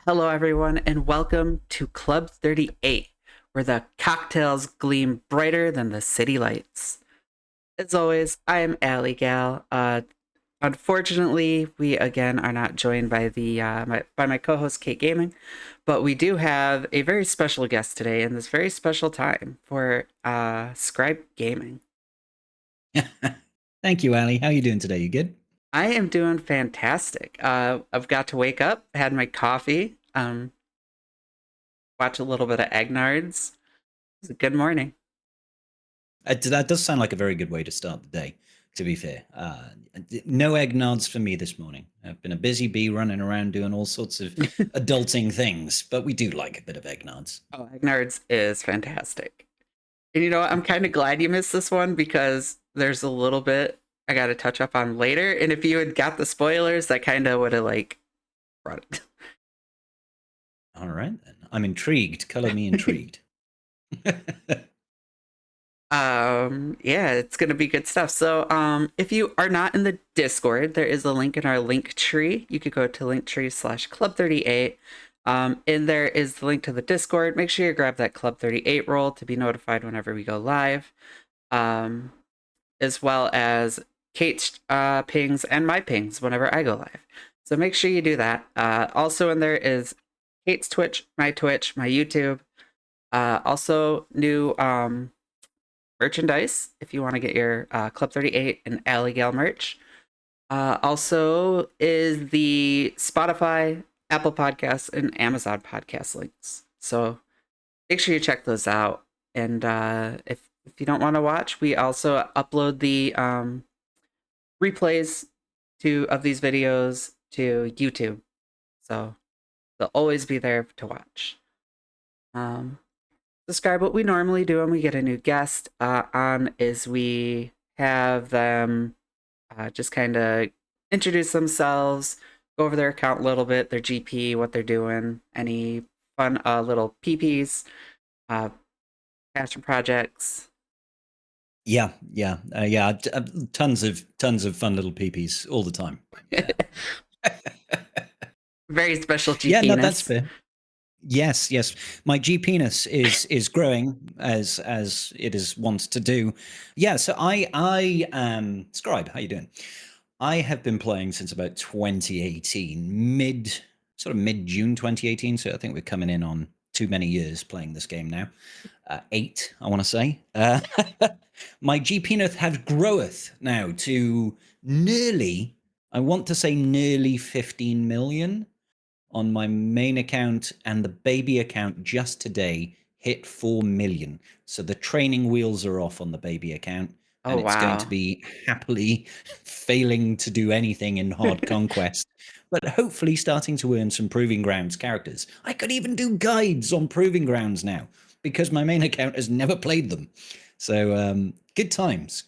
Hello, everyone, and welcome to Club 38, where the cocktails gleam brighter than the city lights. As always, I am Allie Gal. Unfortunately, we again are not joined by my co-host Kate Gaming, but we do have a very special guest today in this very special time for Scribe Gaming. Thank you, Ali. How are you doing today? You good? I am doing fantastic. I've got to wake up, had my coffee, watch a little bit of Egg Nards. It's a good morning. That does sound like a very good way to start the day, to be fair. No eggnods for me this morning. I've been a busy bee running around doing all sorts of adulting things, but we do like a bit of eggnods. Oh, Egg Nards is fantastic. And you know what? I'm kind of glad you missed this one because there's a little bit I got to touch up on later. And if you had got the spoilers, that kind of would have brought it. All right, then. I'm intrigued. Color me intrigued. Yeah, it's gonna be good stuff. So if you are not in the Discord, there is a link in our link tree. You could go to linktree/club38. In there is the link to the Discord. Make sure you grab that Club 38 role to be notified whenever we go live. As well as Kate's pings and my pings whenever I go live. So make sure you do that. Also in there is Kate's Twitch, my YouTube. Also new merchandise if you want to get your Club 38 and Alley Gal merch. Also is the Spotify, Apple Podcasts, and Amazon podcast links. So make sure you check those out. And if you don't want to watch, we also upload the replays of these videos to YouTube. So they'll always be there to watch. Describe what we normally do when we get a new guest on is we have them just kind of introduce themselves, go over their account a little bit, their GP, what they're doing, any fun little PPs, passion projects. Yeah. Tons of fun little peepees all the time. Very special Yeah, no, that's GP-ness. fair. Yes. My G penis is growing as it is wont to do. Yeah. So I Scrybe. How you doing? I have been playing since about 2018, mid June 2018. So I think we're coming in on too many years playing this game now. 8, I want to say. My G penis has groweth now to nearly, I want to say nearly 15 million on my main account, and the baby account just today hit 4 million. So the training wheels are off on the baby account, Oh, and it's going to wow. be happily failing to do anything in hard conquest, but hopefully starting to earn some proving grounds characters. I could even do guides on proving grounds now because my main account has never played them. So good times,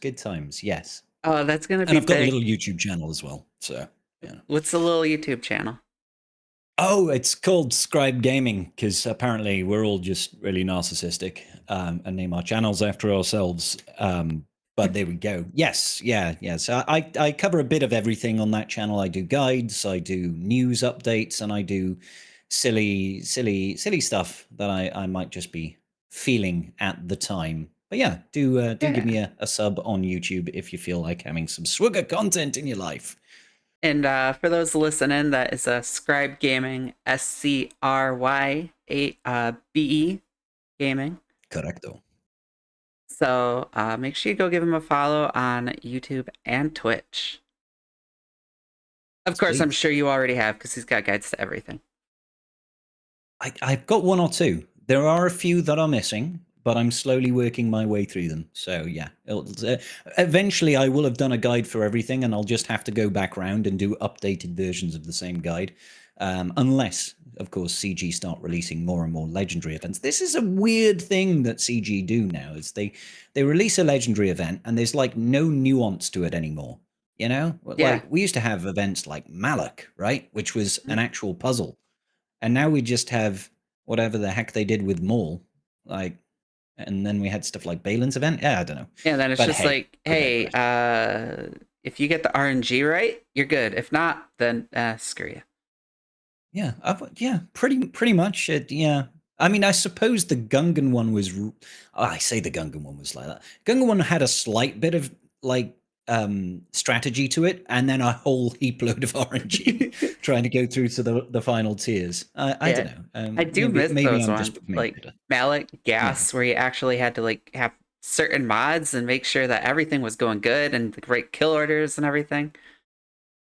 yes. Oh, that's going to And be I've got a big. little YouTube channel as well. So yeah. What's the little YouTube channel? Oh, it's called ScrybeGaming because apparently we're all just really narcissistic and name our channels after ourselves. But there we go. Yes. So I cover a bit of everything on that channel. I do guides, I do news updates, and I do silly stuff that I might just be feeling at the time. But yeah, do give Yeah. me a sub on YouTube if you feel like having some swagger content in your life. And for those listening, that is a Scribe Gaming, ScryBe Gaming. Correcto. So make sure you go give him a follow on YouTube and Twitch. Of course, I'm Please. sure you already have because he's got guides to everything. I've got one or two. There are a few that are missing, but I'm slowly working my way through them. So yeah, eventually I will have done a guide for everything, and I'll just have to go back around and do updated versions of the same guide. Unless, of course, CG start releasing more and more legendary events. This is a weird thing that CG do now. Is they release a legendary event and there's like no nuance to it anymore. You know, Yeah. like we used to have events like Malak, right, which was Mhm. an actual puzzle, and now we just have whatever the heck they did with Maul, like, and then we had stuff like Balin's event. Yeah, I don't know, Yeah, then it's but just hey, like, I hey, digress. if you get the RNG right, you're good. If not, then screw you. Yeah, yeah, pretty much. Yeah, I mean, I suppose the Gungan one was. I say the Gungan one was like that. Gungan one had a slight bit of like strategy to it, and then a whole heap load of RNG trying to go through to the final tiers. I don't Yeah, know. I do Maybe miss those I'm just ones, becoming like bitter. Mallet Yeah. Gas, where you actually had to like have certain mods and make sure that everything was going good and the right kill orders and everything.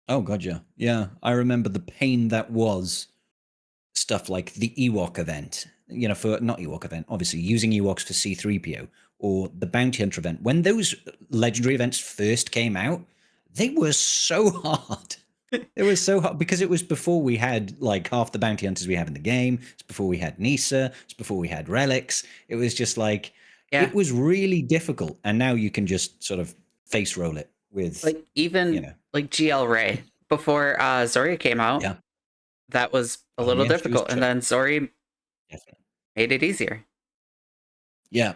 Oh god, yeah, yeah. I remember the pain that was stuff like the Ewok event, for not Ewok event, obviously using Ewoks for C3PO or the Bounty Hunter event. When those legendary events first came out, they were so hard. It was so hard because it was before we had like half the bounty hunters we have in the game. It's before we had Nisa. It's before we had relics. It was just like Yeah, it was really difficult. And now you can just sort of face roll it with, like even like GL Ray before Zoria came out, yeah. that was a Oh little yeah, she was difficult, and tricky. then Zori Definitely. made it easier. Yeah.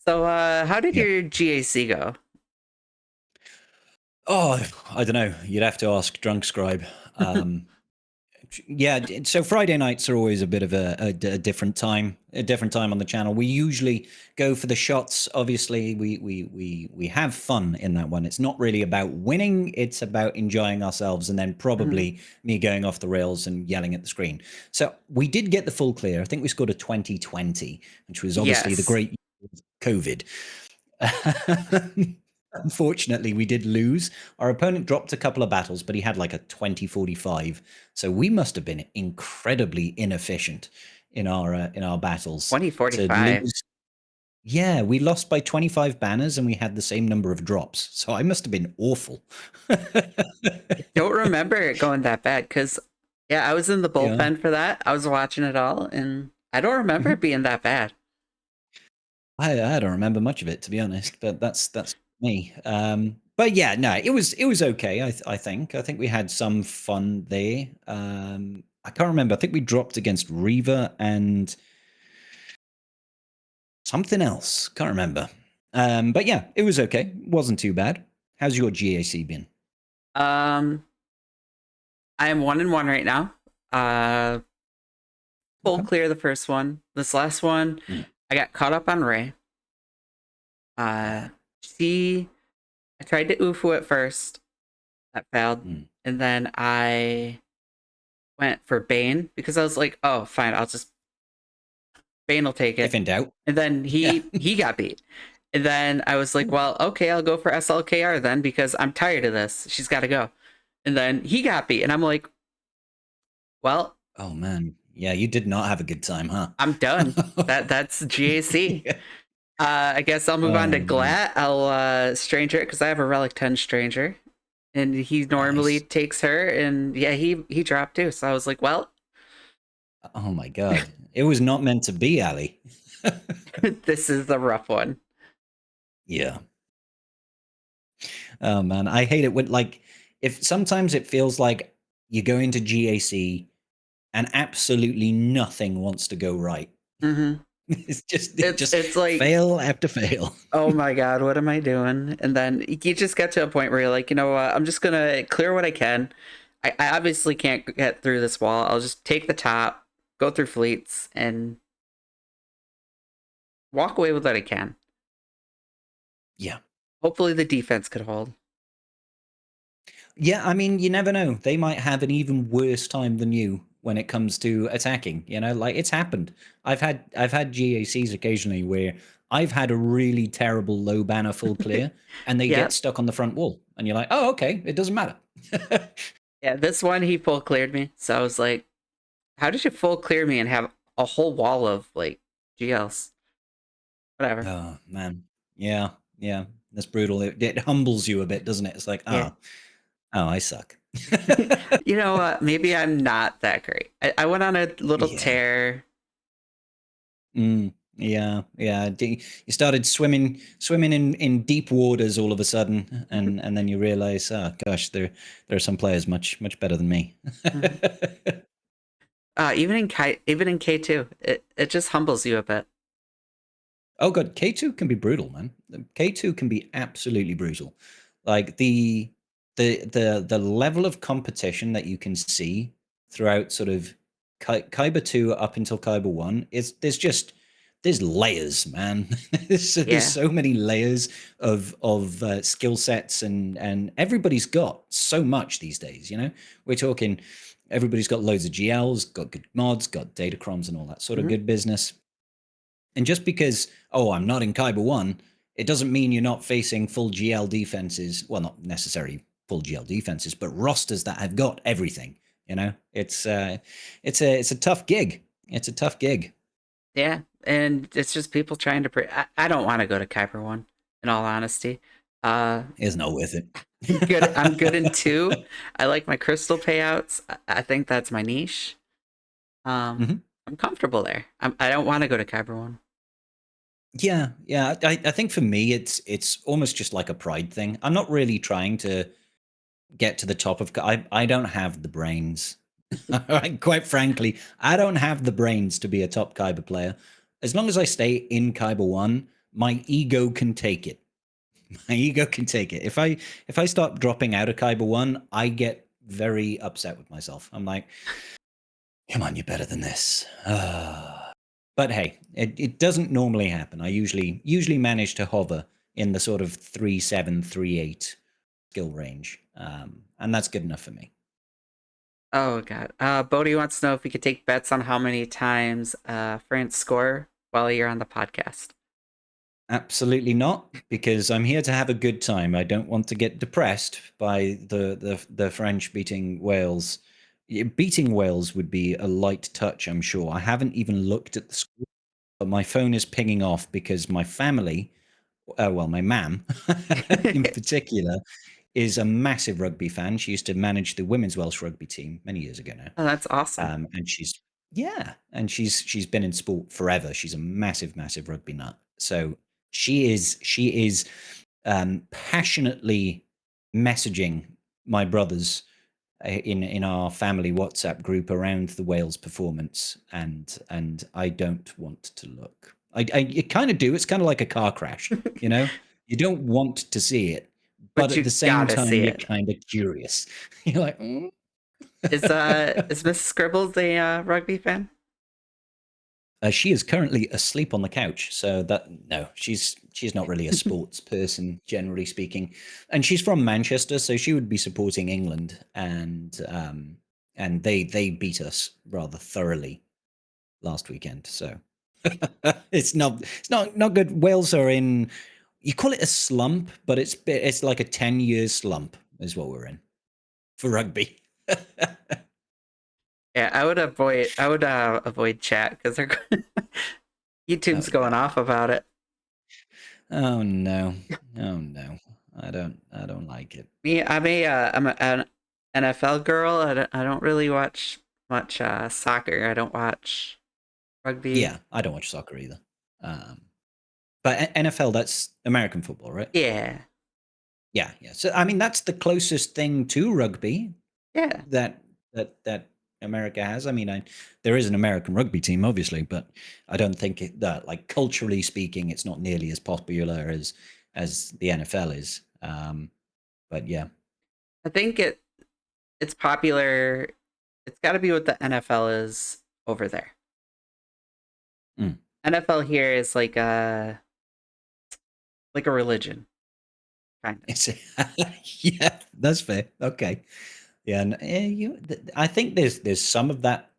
So, how did Yeah. your GAC go? Oh, I don't know. You'd have to ask Drunk Scribe. Yeah, so Friday nights are always a bit of a different time on the channel. We usually go for the shots. Obviously, we have fun in that one. It's not really about winning; it's about enjoying ourselves, and then Mhm. probably me going off the rails and yelling at the screen. So we did get the full clear. I think we scored a 2020, which was obviously the Yes, great year of COVID. Unfortunately, we did lose. Our opponent dropped a couple of battles, but he had like a 2045. So we must have been incredibly inefficient in our battles to 2045. lose. Yeah, we lost by 25 banners and we had the same number of drops. So I must have been awful. I don't remember it going that bad because, yeah, I was in the Yeah. bullpen for that. I was watching it all, and I don't remember it Mhm. being that bad. I don't remember much of it, to be honest, but that's me. But yeah, no, it was okay. I think we had some fun there. I can't remember. I think we dropped against Reaver and something else. Can't remember. But yeah, it was okay. Wasn't too bad. How's your GAC been? Um, I am 1-1 right now. Uh, Full Okay. clear the first one. This last one, Mm. I got caught up on Ray. Uh, Ah. she, I tried to UFO at first, that failed, Mm. and then I went for Bane because I was like, oh, fine, I'll just Bane will take If it. in doubt. And then Yeah. he got beat. And then I was like, well, okay, I'll go for SLKR then because I'm tired of this. She's got to go. And then he got beat, and I'm like, well, Oh man. Yeah, you did not have a good time, huh? I'm done. That's GAC. Yeah. I guess I'll move on to Oh man. Glat. I'll Stranger because I have a Relic 10 Stranger, and he normally Nice. takes her, and yeah, he dropped too. So I was like, well, Oh my god. It was not meant to be, Ali. this is the rough one. Yeah. Oh man, I hate it when like if sometimes it feels like you go into GAC and absolutely nothing wants to go right. Hmm. It just It's like, fail after fail. oh my god, what am I doing? And then you just get to a point where you're like, you know what? I'm just gonna clear what I can. I obviously can't get through this wall. I'll just take the top, go through fleets, and walk away with what I can. Yeah. Hopefully, the defense could hold. Yeah, I mean, you never know. They might have an even worse time than you when it comes to attacking, like it's happened. I've had GACs occasionally where I've had a really terrible low banner full clear and they Yeah, get stuck on the front wall and you're like, "Oh, okay, it doesn't matter." yeah. This one he full cleared me, so I was like, "How did you full clear me and have a whole wall of like GLs?" Whatever. Oh, man. Yeah, yeah. That's brutal. It humbles you a bit, doesn't it? It's like, Yeah. oh, I suck. You know what? Maybe I'm not that great. I went on a little Yeah. tear. Yeah, yeah. You started swimming in deep waters all of a sudden, and then you realize, oh gosh, there are some players much better than me. Mhm. Even in K2, it just humbles you a bit. Oh god, K2 can be brutal, man. K2 can be absolutely brutal. Like the the level of competition that you can see throughout sort of Kyber 2 up until Kyber 1 is there's layers, man. There's Yeah. so many layers of skill sets, and everybody's got so much these days. We're talking everybody's got loads of GLs, got good mods, got datachroms, and all that sort of Hmm. good business. And just because, I'm not in Kyber 1, it doesn't mean you're not facing full GL defenses. Well, not necessarily full GL defenses, but rosters that have got everything. It's a tough gig. It's a tough gig. Yeah. And it's just people trying to. I don't want to go to Kuiper one, in all honesty. Uh, It's not worth it. I'm good. I'm good in two. I like my crystal payouts. I think that's my niche. Um, Mhm. I'm comfortable there. I don't want to go to Kuiper one. Yeah. I think for me, it's almost just like a pride thing. I'm not really trying to get to the top of. I don't have the brains. Quite frankly, I don't have the brains to be a top Kyber player. As long as I stay in Kyber 1, my ego can take it. My ego can take it. If I start dropping out of Kyber 1, I get very upset with myself. I'm like, come on, you're better than this. But hey, it doesn't normally happen. I usually manage to hover in the sort of 3.7, 3.8 skill range, and that's good enough for me. Oh god. Bodhi wants to know if we could take bets on how many times France score while you're on the podcast. Absolutely not, because I'm here to have a good time. I don't want to get depressed by the French beating Wales. Beating Wales would be a light touch, I'm sure. I haven't even looked at the score, but my phone is pinging off because my family, well, my mam in particular, is a massive rugby fan. She used to manage the women's Welsh rugby team many years ago now. Oh, that's awesome. And she's been in sport forever. She's a massive rugby nut. So she is passionately messaging my brothers in our family WhatsApp group around the Wales performance, and I don't want to look. I you kind of do. It's kind of like a car crash, you know. You don't want to see it, but But at the you same gotta time, see you're it. kind of curious. You're like, Is Mrs. Scribbles a rugby fan? She is currently asleep on the couch, so that no, she's not really a sports person, generally speaking, and she's from Manchester, so she would be supporting England, and they beat us rather thoroughly last weekend, so it's not good. Wales are in, you call it a slump, but it's like a 10 year slump is what we're in for rugby. Yeah, I would avoid chat because they're Oh YouTube's going no. off about it. Oh no. Oh no. I don't like it. Me, I'm an NFL girl. I don't really watch much soccer. I don't watch rugby. Yeah, I don't watch soccer either. Um, but NFL, that's American football, right? Yeah, Yeah. So I mean, that's the closest thing to rugby yeah. that America has. I mean, there is an American rugby team, obviously, but I don't think that, like, culturally speaking, it's not nearly as popular as the NFL is. But yeah. I think it's popular. It's got to be what the NFL is over there. Mm. NFL here is like a religion, kind of. It's yeah, that's fair. Okay. Yeah, and I think there's some of that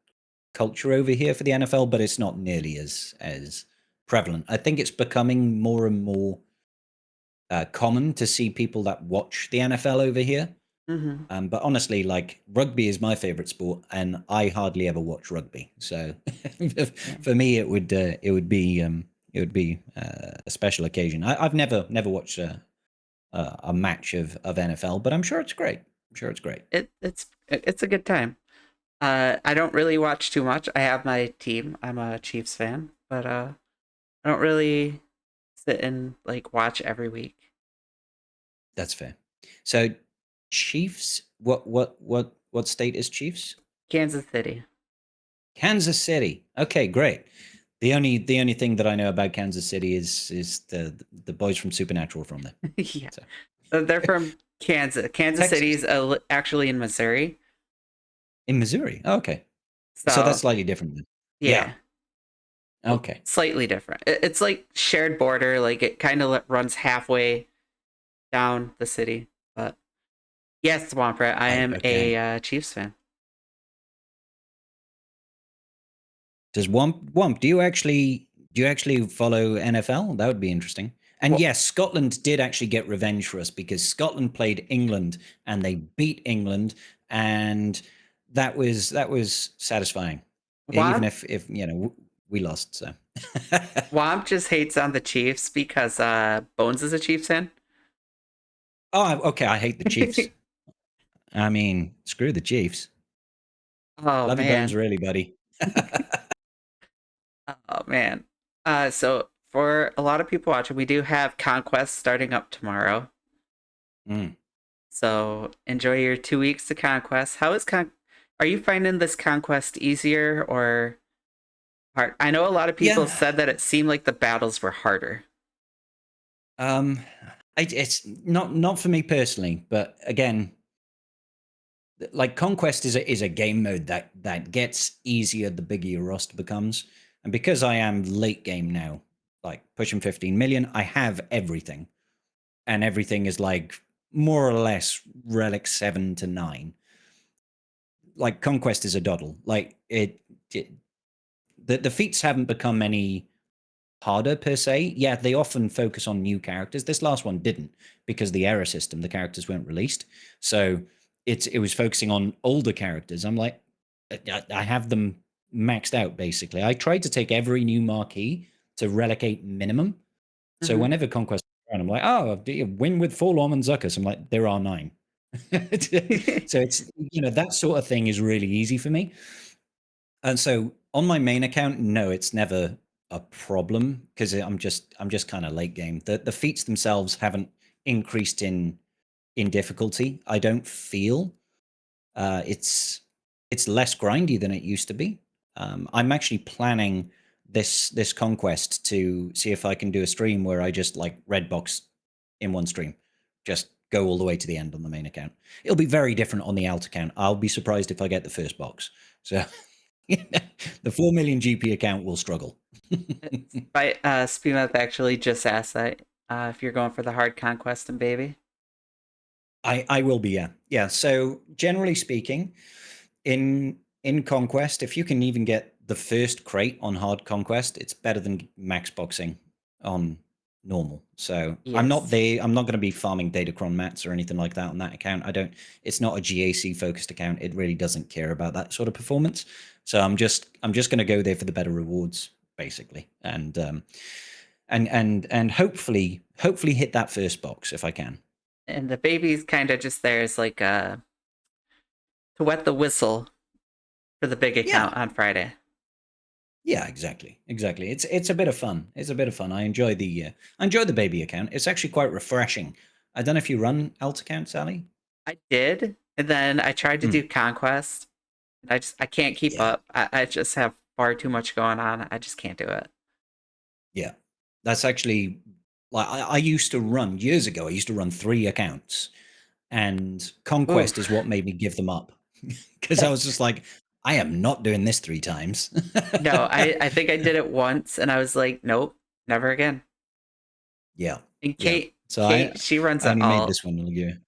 culture over here for the NFL, but it's not nearly as prevalent. I think it's becoming more and more common to see people that watch the NFL over here. Hmm. But honestly, like, rugby is my favorite sport, and I hardly ever watch rugby. So Yeah. for me, it would be a special occasion. I've never watched a match of NFL, but I'm sure it's great. I'm sure it's great. It's a good time. I don't really watch too much. I have my team. I'm a Chiefs fan, but I don't really sit and like watch every week. That's fair. So Chiefs, what state is Chiefs? Kansas City. Kansas City. Okay, great. The only thing that I know about Kansas City is the boys from Supernatural from there. Yeah. So They're from Kansas. Kansas Texas. City's actually in Missouri. In Missouri. Oh, okay. So that's So, slightly different then. Yeah. yeah, well, Okay. slightly different. It's like shared border. Like it kind of runs halfway down the city. But yes, Swamp Rat, I Right. am a Okay. Chiefs fan. Does Womp, do you actually follow NFL? That would be interesting. And Well, yes, Scotland did actually get revenge for us because Scotland played England and they beat England, and that was satisfying. Even Womp if we lost. So Womp just hates on the Chiefs because Bones is a Chiefs fan. oh, okay. I hate the Chiefs. I mean, screw the Chiefs. Oh Love your bones, man. really, buddy. Oh man. So for a lot of people watching, we do have Conquest starting up tomorrow. Mm. So enjoy your 2 weeks to Conquest. How is Are you finding this Conquest easier or hard? I know a lot of people Yeah. said that it seemed like the battles were harder. Um. It's not for me personally, but again, like Conquest is a game mode that gets easier the bigger your roster becomes. And because I am late game now, like pushing 15 million, I have everything. And everything is like more or less relic 7 to 9. Like Conquest is a doddle. Like it the feats haven't become any harder per se. Yeah, they often focus on new characters. This last one didn't because the error system, the characters weren't released. So it was focusing on older characters. I'm like, I have them maxed out basically. I tried to take every new marquee to relicate minimum. So Hmm. whenever Conquest is around, I'm like, oh, do you win with Forlorn and Zuckus? I'm like, there are 9. So it's that sort of thing is really easy for me. And so on my main account, no, it's never a problem because I'm just kind of late game. The feats themselves haven't increased in difficulty. I don't feel it's less grindy than it used to be. I'm actually planning this conquest to see if I can do a stream where I just like red box in one stream, just go all the way to the end on the main account. It'll be very different on the alt account. I'll be surprised if I get the first box. So the 4 million GP account will struggle. By Speedmouth actually just asked that if you're going for the hard Conquest and baby. I will be, yeah. Yeah. So generally speaking, in Conquest, if you can even get the first crate on hard Conquest, it's better than max boxing on normal. So Yes. I'm not going to be farming Datacron mats or anything like that on that account. I don't. It's not a GAC focused account. It really doesn't care about that sort of performance. So I'm just going to go there for the better rewards, basically, and hopefully hit that first box if I can. And the baby's kind of just there as like to wet the whistle for the big Yeah. account on Friday. Yeah, exactly. Exactly. It's a bit of fun. It's a bit of fun. I enjoy the baby account. It's actually quite refreshing. I don't know if you run alt account, Sally. I did, and then I tried to Hmm. do Conquest. I can't keep Yeah. up. I just have far too much going on. I just can't do it. Yeah. That's actually like I used to run years ago. I used to run 3 accounts, and Conquest is Oof. what made me give them up because I was just like, I am not doing this 3 times. No, I think I did it once, and I was like, nope, never again. Yeah. And Yeah. Kate, So I Kate, she runs I it only made all, this one a year.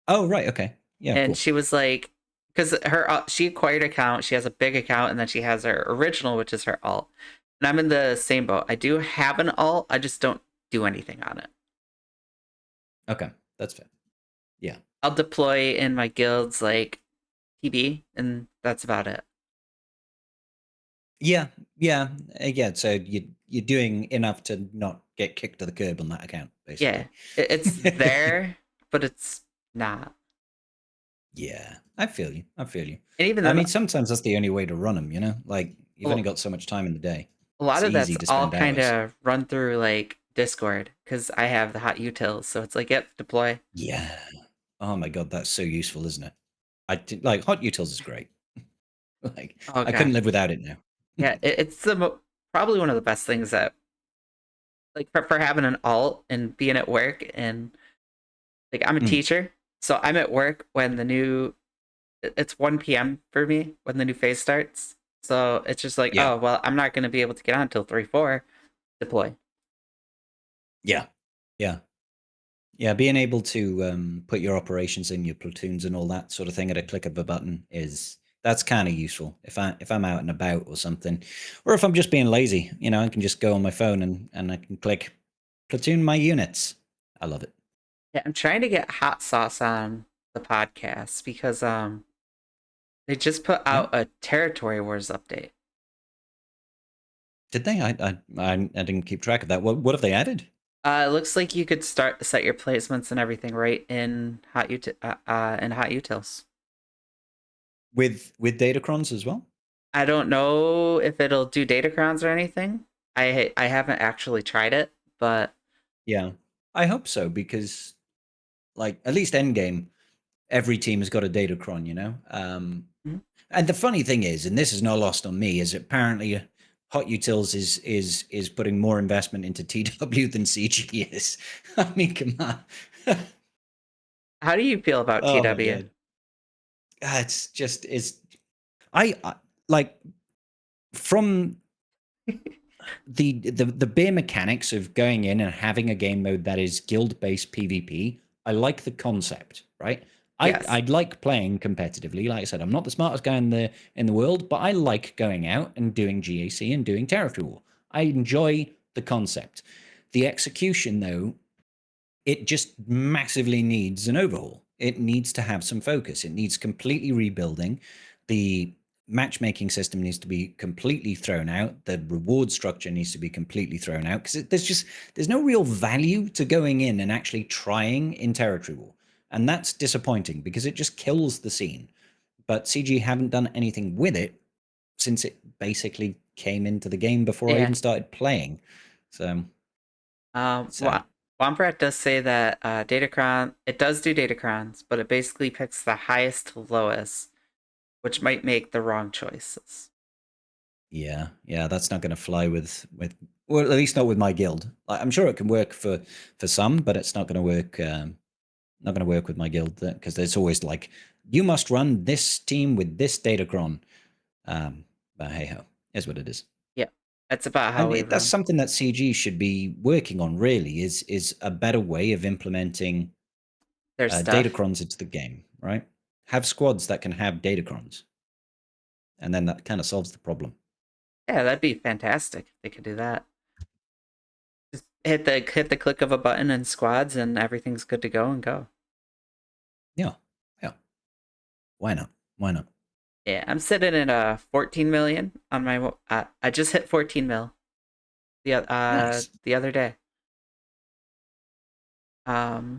Oh, right. Okay. Yeah. and Cool. she was like, because she acquired account, she has a big account, and then she has her original, which is her alt. And I'm in the same boat. I do have an alt, I just don't do anything on it. Okay. That's fair. Yeah. I'll deploy in my guilds like TB, and that's about it. Yeah, yeah, yeah. So you're doing enough to not get kicked to the curb on that account, Yeah, basically. it's there, but it's not. Yeah, I feel you. I feel you. And even I then, mean, sometimes that's the only way to run them. Like you've only a got so much time in the day. lot It's of easy that's to all spend kind hours. of run through like Discord because I have the hot utils. So it's like, yep, deploy. Yeah. Oh my god, that's so useful, isn't it? Like hot utils is great. Like Oh I couldn't gosh, live without it now. yeah, it's probably one of the best things that like for having an alt and being at work and Like I'm a Mm, teacher, so I'm at work when it's 1 p.m. for me when the new phase starts. So it's just like, yeah, oh well, I'm not going to be able to get on until 3-4 deploy. yeah, yeah. Yeah, being able to put your operations in your platoons and all that sort of thing at a click of a button is that's kind of useful. If I'm out and about or something, or if I'm just being lazy, I can just go on my phone and I can click platoon my units. I love it. Yeah, I'm trying to get hot sauce on the podcast because they just put Yeah, out a Territory Wars update. did they? I didn't keep track of that. What have they added It looks like you could start set your placements and everything right in hot utils. with datacrons as well? I don't know if it'll do datacrons or anything. I haven't actually tried it, but Yeah, I hope so because like at least endgame, every team has got a datacron. Mhm. And the funny thing is, and this is not lost on me, is apparently Hot Utils is putting more investment into TW than CG is. I mean, come on. How do you feel about Oh my TW? god. It's just it's I like from the bare mechanics of going in and having a game mode that is guild based PvP. I like the concept, right? Yes. I like playing competitively. Like I said, I'm not the smartest guy in the world, but I like going out and doing GAC and doing territory war. I enjoy the concept. The execution, though, it just massively needs an overhaul. It needs to have some focus. It needs completely rebuilding. The matchmaking system needs to be completely thrown out. The reward structure needs to be completely thrown out because there's no real value to going in and actually trying in territory war, and that's disappointing because it just kills the scene. But CG haven't done anything with it since it basically came into the game before I Yeah. even started playing. So sad. Wa Wombat does say that Datacron it does do Datacrons, but it basically picks the highest to lowest, which might make the wrong choices. Yeah, yeah, that's not going to fly with well, at least not with my guild. I'm sure it can work for some, but it's not going to work. Not going to work with my guild because there's always like you must run this team with this datacron. But hey ho, is what it is. Yeah, that's about how And we that's run something that CG should be working on. Really, is a better way of implementing their stuff. datacrons into the game. Right? Have squads that can have datacrons, and then that kind of solves the problem. Yeah, that'd be fantastic if they could do that. Just hit the click of a button in squads and everything's good to go and go. Yeah, yeah. Why not? Why not? Yeah, I'm sitting at 14 million on my. I just hit 14 mil Nice. the other day.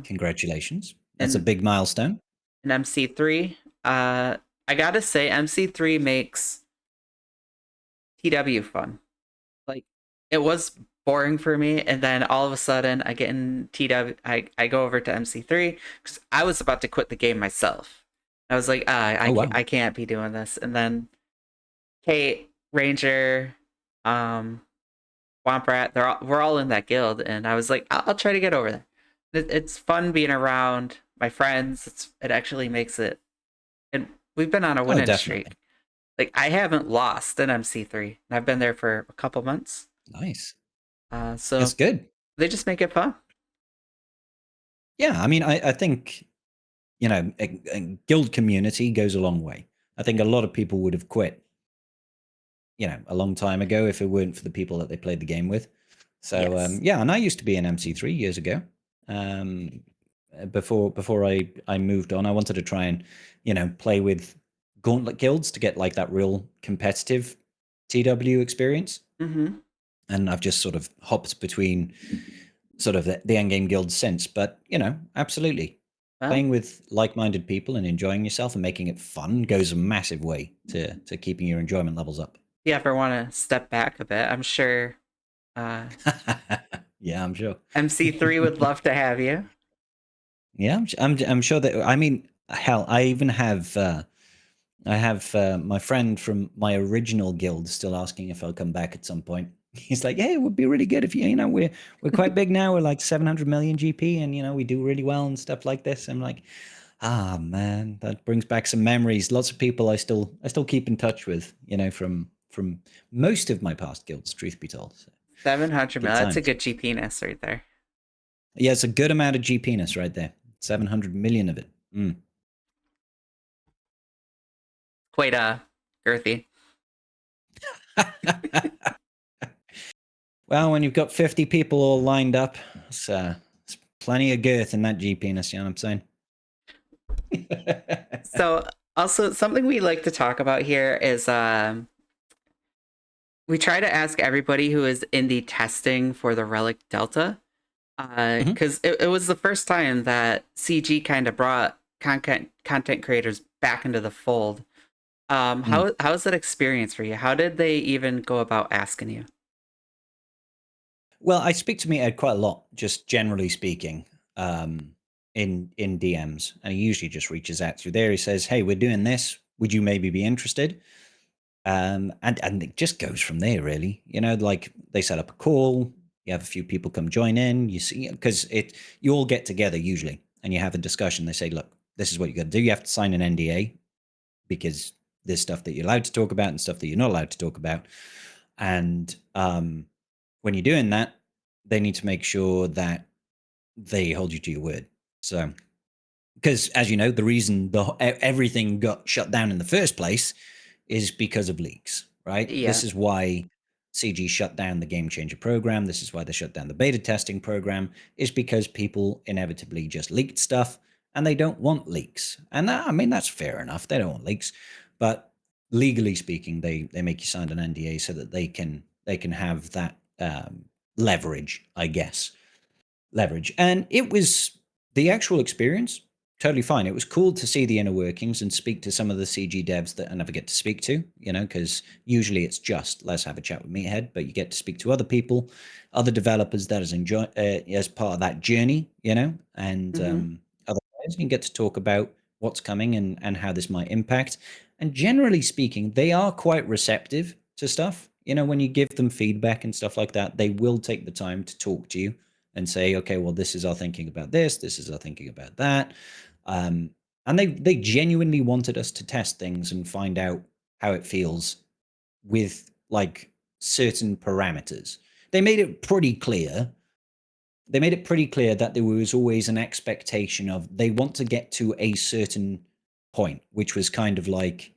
Congratulations. That's a And big milestone. in MC3, I gotta say MC3 makes TW fun. Like it was boring for me, and then all of a sudden I get in TW. I go over to MC3 because I was about to quit the game myself. I was like, Oh wow. I can't be doing this. And then Kate, Ranger, um, Womp Rat, we're all in that guild, and I was like, I'll try to get over there. It's fun being around my friends. It actually makes it, and we've been on a Oh, winning definitely. streak. Like I haven't lost in MC3, and I've been there for a couple months. Nice. So That's good. they just make it fun. Yeah, I mean, I think a guild community goes a long way. I think a lot of people would have quit, a long time ago if it weren't for the people that they played the game with. So Yes. yeah, and I used to be an MC3 years ago. Um, before I moved on, I wanted to try and play with gauntlet guilds to get like that real competitive TW experience. Mm-hmm. And I've just sort of hopped between sort of the end game guilds since. But absolutely, Well, playing with like-minded people and enjoying yourself and making it fun goes a massive way to keeping your enjoyment levels up. if you ever want to step back a bit, I'm sure uh, Yeah, I'm sure. MC3 would love to have you. Yeah, I'm sure that. I mean, hell, I even have. I have my friend from my original guild still asking if I'll come back at some point. He's like, "Yeah, it would be really good if you know we're quite big now. We're like 700 million GP, and we do really well and stuff like this." I'm like, "Ah, man, that brings back some memories. Lots of people I still keep in touch with, from most of my past guilds, truth be told. So, 700 good mil. That's a times. good GPness right there. Yeah, it's a good amount of GPness right there. 700 million of it. Mm. Quite girthy. Well, when you've got 50 people all lined up, it's plenty of girth in that GPness. You know what I'm saying? So also something we like to talk about here is we try to ask everybody who is in the testing for the Relic Delta, Mhm. because it was the first time that CG kind of brought content creators back into the fold. Mm. How's that experience for you? How did they even go about asking you? Well, I speak to Meathead quite a lot, just generally speaking, in DMs, and he usually just reaches out through there. He says, "Hey, we're doing this. Would you maybe be interested?" And it just goes from there, really. Like they set up a call. You have a few people come join in. You see, because you all get together usually, and you have a discussion. They say, "Look, this is what you got to do. You have to sign an NDA because there's stuff that you're allowed to talk about and stuff that you're not allowed to talk about." And when you're doing that, they need to make sure that they hold you to your word. So, because as you know, the reason everything got shut down in the first place is because of leaks, right? Yeah. This is why CG shut down the Game Changer program. This is why they shut down the beta testing program, is because people inevitably just leaked stuff and they don't want leaks. And I mean, that's fair enough. They don't want leaks, but legally speaking, they make you sign an NDA so that they can have that leverage, I guess, leverage. And it was the actual experience totally fine. It was cool to see the inner workings and speak to some of the CG devs that I never get to speak to, because usually it's just let's have a chat with Meathead, but you get to speak to other people, other developers that is enjoy as part of that journey, and Hmm. other players. You get to talk about what's coming and how this might impact. And generally speaking, they are quite receptive to stuff. When you give them feedback and stuff like that, they will take the time to talk to you and say, okay, well, this is our thinking about this is our thinking about that. Um, and they genuinely wanted us to test things and find out how it feels with like certain parameters. They made it pretty clear. They made it pretty clear that there was always an expectation of they want to get to a certain point, which was kind of like,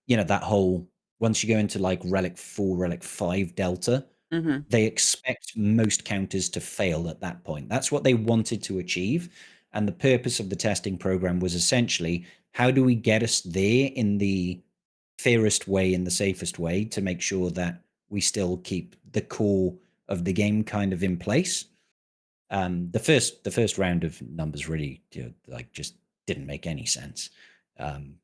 that whole once you go into like Relic 4, Relic 5 Delta, Hmm. they expect most counters to fail at that point. That's what they wanted to achieve. And the purpose of the testing program was essentially how do we get us there in the fairest way, in the safest way, to make sure that we still keep the core of the game kind of in place. The first round of numbers really like just didn't make any sense,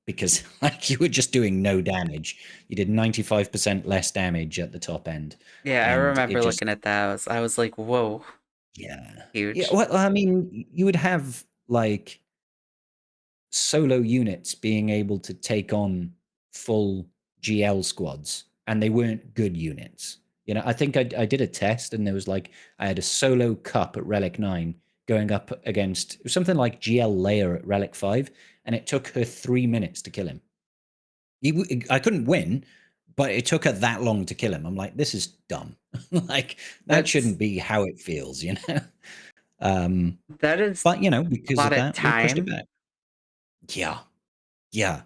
because like you were just doing no damage. You did 95% less damage at the top end, Yeah, I and it remember just looking at that. I was like, whoa, yeah. Yeah, huge. well, I mean, you would have like solo units being able to take on full GL squads, and they weren't good units. I think I did a test, and there was like I had a solo cup at Relic 9 going up against something like GL Layer at Relic 5, and it took her 3 minutes to kill him. I couldn't win, but it took her that long to kill him. I'm like, this is dumb. Like that That's shouldn't be how it feels. Um, that is but a because lot of of that, we pushed it time. back. Yeah, yeah,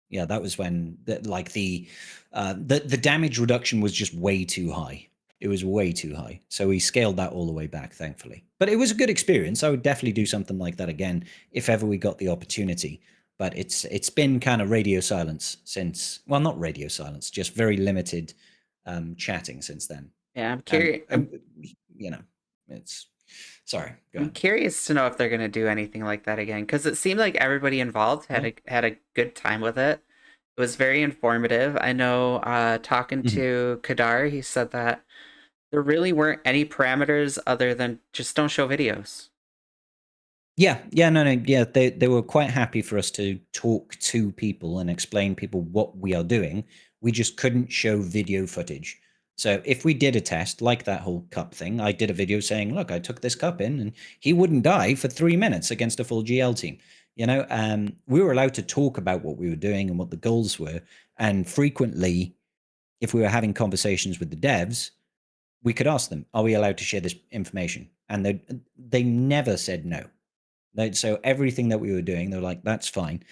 yeah. That was when the damage reduction was just way too high. It was way too high. So we scaled that all the way back, thankfully. But it was a good experience. I would definitely do something like that again if ever we got the opportunity. But it's been kind of radio silence since. Well, not radio silence, just very limited chatting since then. Yeah, And, and you know, it's sorry. Go I'm ahead. curious to know if they're gonna do anything like that again because it seemed like everybody involved had Yeah. a good time with it. It was very informative. I know, talking Mhm. to Kadar, he said that there really weren't any parameters other than just don't show videos. Yeah, yeah, no, no, yeah. They were quite happy for us to talk to people and explain people what we are doing. We just couldn't show video footage. So if we did a test like that whole cup thing, I did a video saying, look, I took this cup in and he wouldn't die for 3 minutes against a full GL team. We were allowed to talk about what we were doing and what the goals were. And frequently, if we were having conversations with the devs, we could ask them, are we allowed to share this information? And they never said no. So everything that we were doing, they were like, that's fine.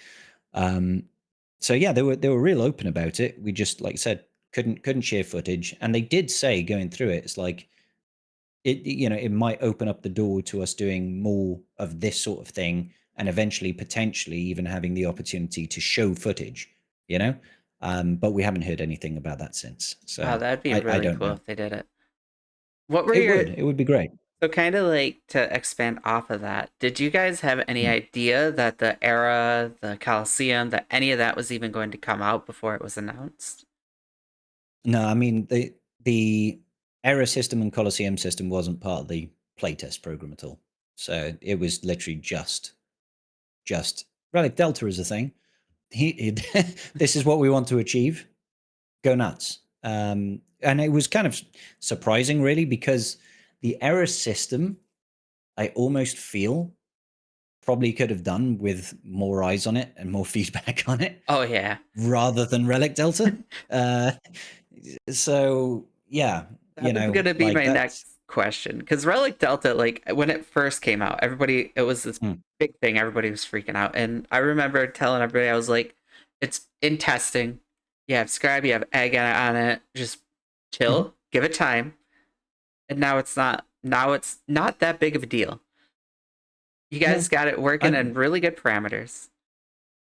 So yeah, they were real open about it. We just, like I said, couldn't share footage. And they did say going through it, it's like it might open up the door to us doing more of this sort of thing, and eventually potentially even having the opportunity to show footage, you know. But we haven't heard anything about that since. Wow, So that'd be I really don't cool know. if they did it. What were It your would. It would be great. So kind of like to expand off of that, did you guys have any Hmm. idea that the era, the Coliseum, that any of that was even going to come out before it was announced? No, I mean the error system and Coliseum system wasn't part of the playtest program at all. So it was literally just Relic Delta is a thing. This is what we want to achieve. Go nuts. And it was kind of surprising, really, because the error system, I almost feel probably could have done with more eyes on it and more feedback on it Oh yeah, rather than Relic Delta. Uh, so yeah, that was gonna be like my that's next question. Because Relic Delta, like when it first came out, it was this mm, big thing. Everybody was freaking out, and I remember telling everybody, I was like, "It's in testing. You have Scrybe, you have Egg on it. Just mhm. chill, give it time." And now it's not. Now it's not that big of a deal. You No, guys got it working I in really good parameters.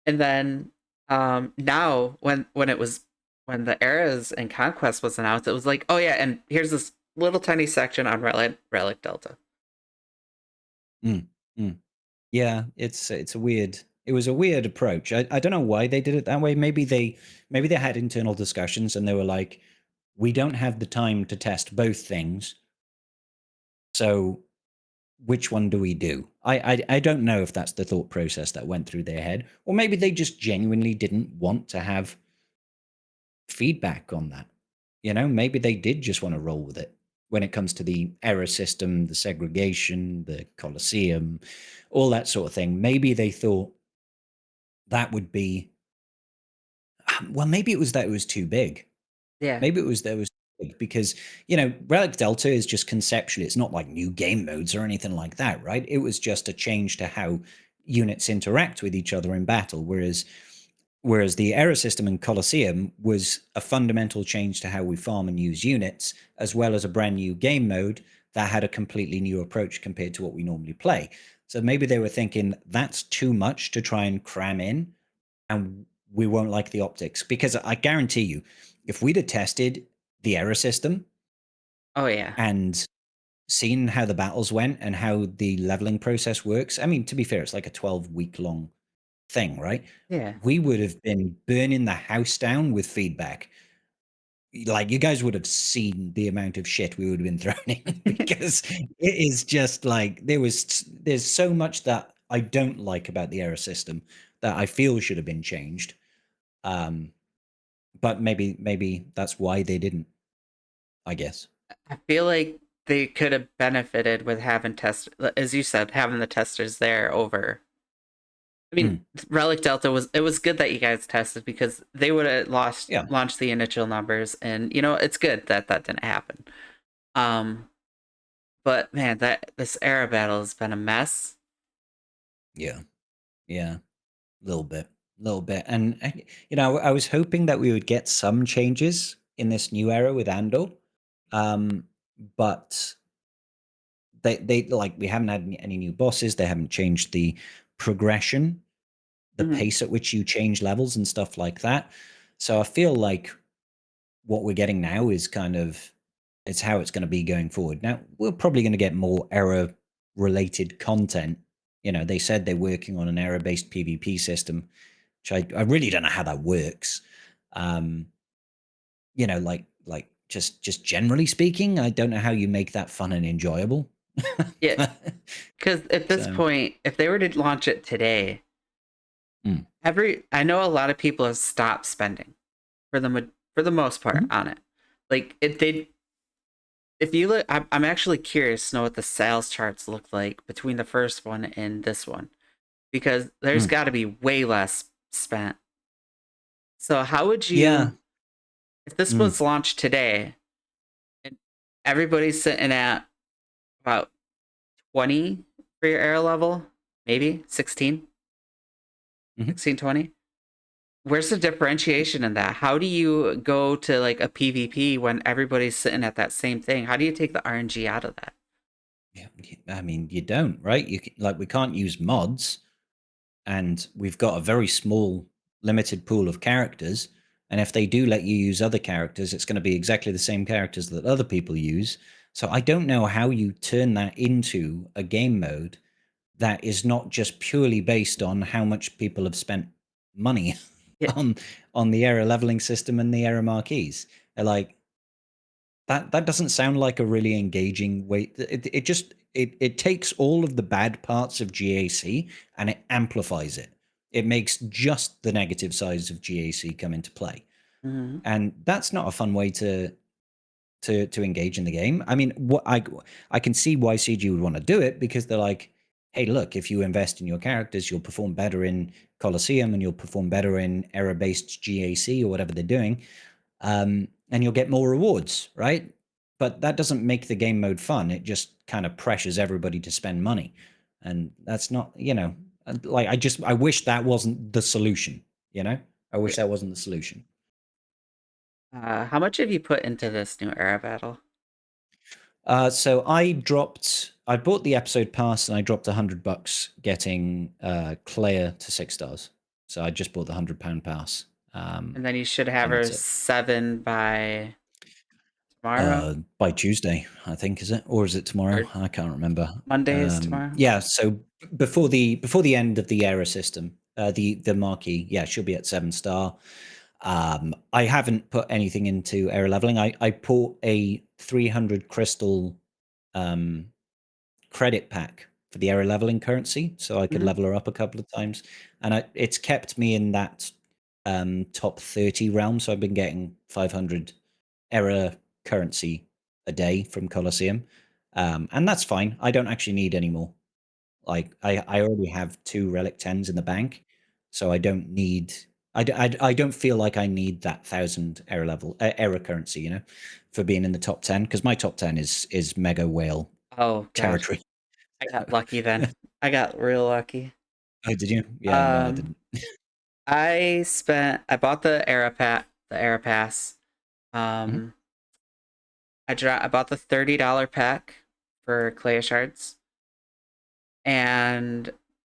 And then now when the eras and conquest was announced, it was like, oh yeah, and here's this little tiny section on Relic Delta. mm, mm. Yeah, it's a weird. It was a weird approach. I don't know why they did it that way. Maybe they had internal discussions and they were like, we don't have the time to test both things. So which one do we do? I don't know if that's the thought process that went through their head, or maybe they just genuinely didn't want to have feedback on that. Maybe they did just want to roll with it when it comes to the error system, the segregation, the Coliseum, all that sort of thing. Maybe they thought that would be, well, maybe it was that it was too big. Yeah, Maybe it was that it was too big because, Relic Delta is just conceptually, it's not like new game modes or anything like that, right? It was just a change to how units interact with each other in battle. Whereas the error system in Coliseum was a fundamental change to how we farm and use units, as well as a brand new game mode that had a completely new approach compared to what we normally play. So maybe they were thinking that's too much to try and cram in, and we won't like the optics. Because I guarantee you, if we'd have tested the error system oh yeah, and seen how the battles went and how the leveling process works, I mean, to be fair, it's like a 12-week long thing, right? yeah, We would have been burning the house down with feedback. Like you guys would have seen the amount of shit we would have been thrown in because it is just like there's so much that I don't like about the error system that I feel should have been changed. Um, but maybe that's why they didn't, I guess. I feel like they could have benefited with having as you said, having the testers there over. I mean, Mm, Relic Delta was good that you guys tested because they would have lost yeah, launched the initial numbers, and it's good that that didn't happen. Um, but man, that this era battle has been a mess. yeah, yeah, a little bit. And I was hoping that we would get some changes in this new era with Andor, um, but they like we haven't had any new bosses. They haven't changed the progression, the Mhm. pace at which you change levels and stuff like that. So I feel like what we're getting now is kind of it's how it's going to be going forward. Now we're probably going to get more error related content. They said they're working on an error based PvP system, which I really don't know how that works. Um, like just generally speaking, I don't know how you make that fun and enjoyable. Yeah, because at this So, point, if they were to launch it today, mm, I know a lot of people have stopped spending for the most part mhm, on it. Like they if you look, I'm actually curious to know what the sales charts look like between the first one and this one, because there's Mm. got to be way less spent. So how would Yeah. you, if this Mm. was launched today, and everybody's sitting at about 20 for your era level, maybe 16, Mhm. 16, 20? Where's the differentiation in that? How do you go to like a PvP when everybody's sitting at that same thing? How do you take the RNG out of that? Yeah, I mean, you don't, right? Like, we can't use mods, and we've got a very small, limited pool of characters. And if they do let you use other characters, it's going to be exactly the same characters that other people use. So I don't know how you turn that into a game mode that is not just purely based on how much people have spent money Yeah. on on the error leveling system and the error marquees. Like, that doesn't sound like a really engaging way. It just it takes all of the bad parts of GAC and it amplifies it. It makes just the negative sides of GAC come into play, Mhm. and that's not a fun way to engage in the game. I mean, what I can see why CG would want to do it, because they're like, hey, look, if you invest in your characters, you'll perform better in Coliseum and you'll perform better in error based GAC or whatever they're doing, and you'll get more rewards, right? But that doesn't make the game mode fun. It just kind of pressures everybody to spend money, and that's not, like, I wish that wasn't the solution. I wish Yeah. that wasn't the solution. How much have you put into this new era battle? So I bought the episode pass and I dropped $100 getting Claire to 6 stars. So I just bought the £100 pass. And then you should have And her that's it. 7 by tomorrow, By Tuesday, I think, is it, or is it tomorrow? or I can't remember. Monday is tomorrow. Yeah, so before the end of the era system, the marquee, yeah, she'll be at 7 star. I haven't put anything into era leveling. I bought a 300 crystal um, credit pack for the era leveling currency, so I could Mhm. level her up a couple of times, and it's kept me in that top 30 realm. So I've been getting 500 error currency a day from Coliseum, and that's fine. I don't actually need any more. Like, I already have 2 relic 10s in the bank, so I don't need. I don't feel like I need that 1,000 error currency, for being in the top 10, because my top 10 is mega whale Oh gosh, territory. I got lucky then. I got real lucky. Oh, did you? Yeah, no, I Um, didn't. I bought the era pass. Mhm. Um, I bought the $30 pack for Clay Shards, and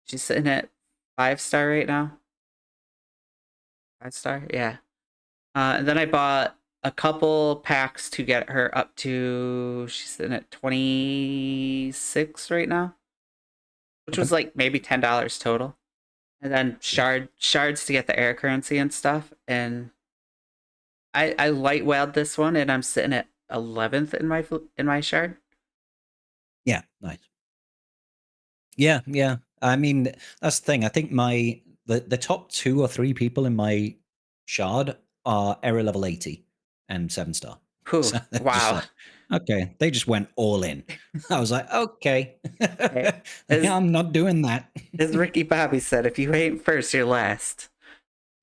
she's sitting at 5 star right now. 5 star, yeah. And then I bought a couple packs to get her up to, she's sitting at 26 right now, which Okay. was like maybe $10 total. And then Yeah. shards to get the air currency and stuff. And I light whaled this one, and I'm sitting at 11th in my shard. Yeah. Nice. Yeah. Yeah. I mean, that's the thing. I think the top 2 or 3 people in my shard are error level 80 and 7 star. Whew, So they're just wow. like, okay, they just went all in. I was like, okay, Hey, as I'm not doing that. as Ricky Bobby said, if you ain't first, you're last.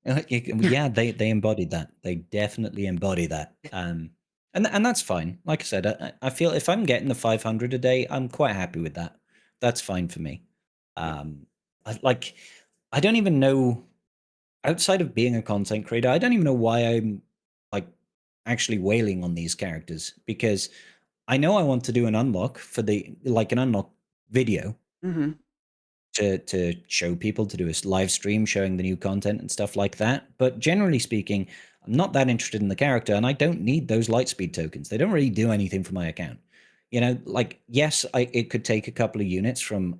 Yeah, they embodied that. They definitely embody that. And that's fine. Like I said, I feel if I'm getting the 500 a day, I'm quite happy with that. That's fine for me. Um, like, I don't even know, outside of being a content creator, I don't even know why I'm, like, actually wailing on these characters, because I know I want to do an unlock for an unlock video Hmm. to show people, to do a live stream showing the new content and stuff like that. But generally speaking, I'm not that interested in the character, and I don't need those lightspeed tokens. They don't really do anything for my account. Like, yes, it could take a couple of units from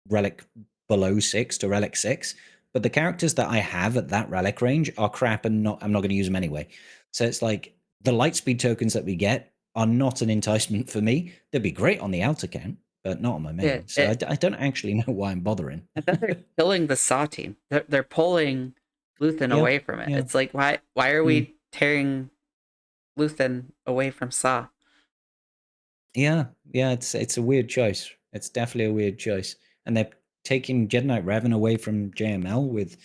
relic below 6 to relic 6, but the characters that I have at that relic range are crap, and I'm not going to use them anyway. So it's like, the lightspeed tokens that we get are not an enticement for me. They'd be great on the out account, but not on my Yeah, main. So I don't actually know why I'm bothering. and then they're killing the Saw team. They're pulling Luthen Yeah, away from it. yeah. It's like, why are Mm. we tearing Luthen away from Saw? Yeah, yeah, it's a weird choice. It's definitely a weird choice. And they're taking Jedi Knight Revan away from JML with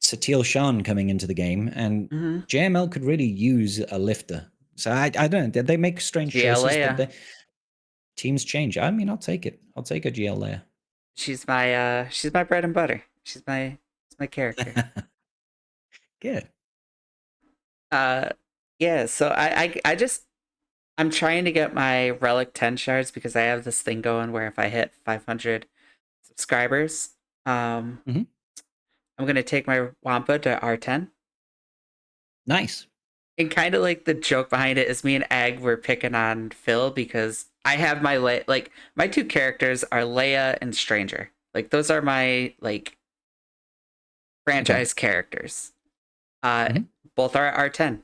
Satil Shan coming into the game, and Mm-hmm. JML could really use a lifter. So I don't know. They make strange choices, but GLA. the teams change. I mean, I'll take it. I'll take a GL layer. She's my bread and butter. She's my character. Good. Uh yeah, so I just I'm trying to get my Relic 10 shards because I have this thing going where if I hit 500 subscribers, um Hmm. I'm going to take my Wampa to R10. Nice. And kind of like the joke behind it is me and Egg were picking on Phil because I have like my two characters are Leia and Stranger. Like those are my like Okay. franchise characters. Uh Hmm. both are at R10.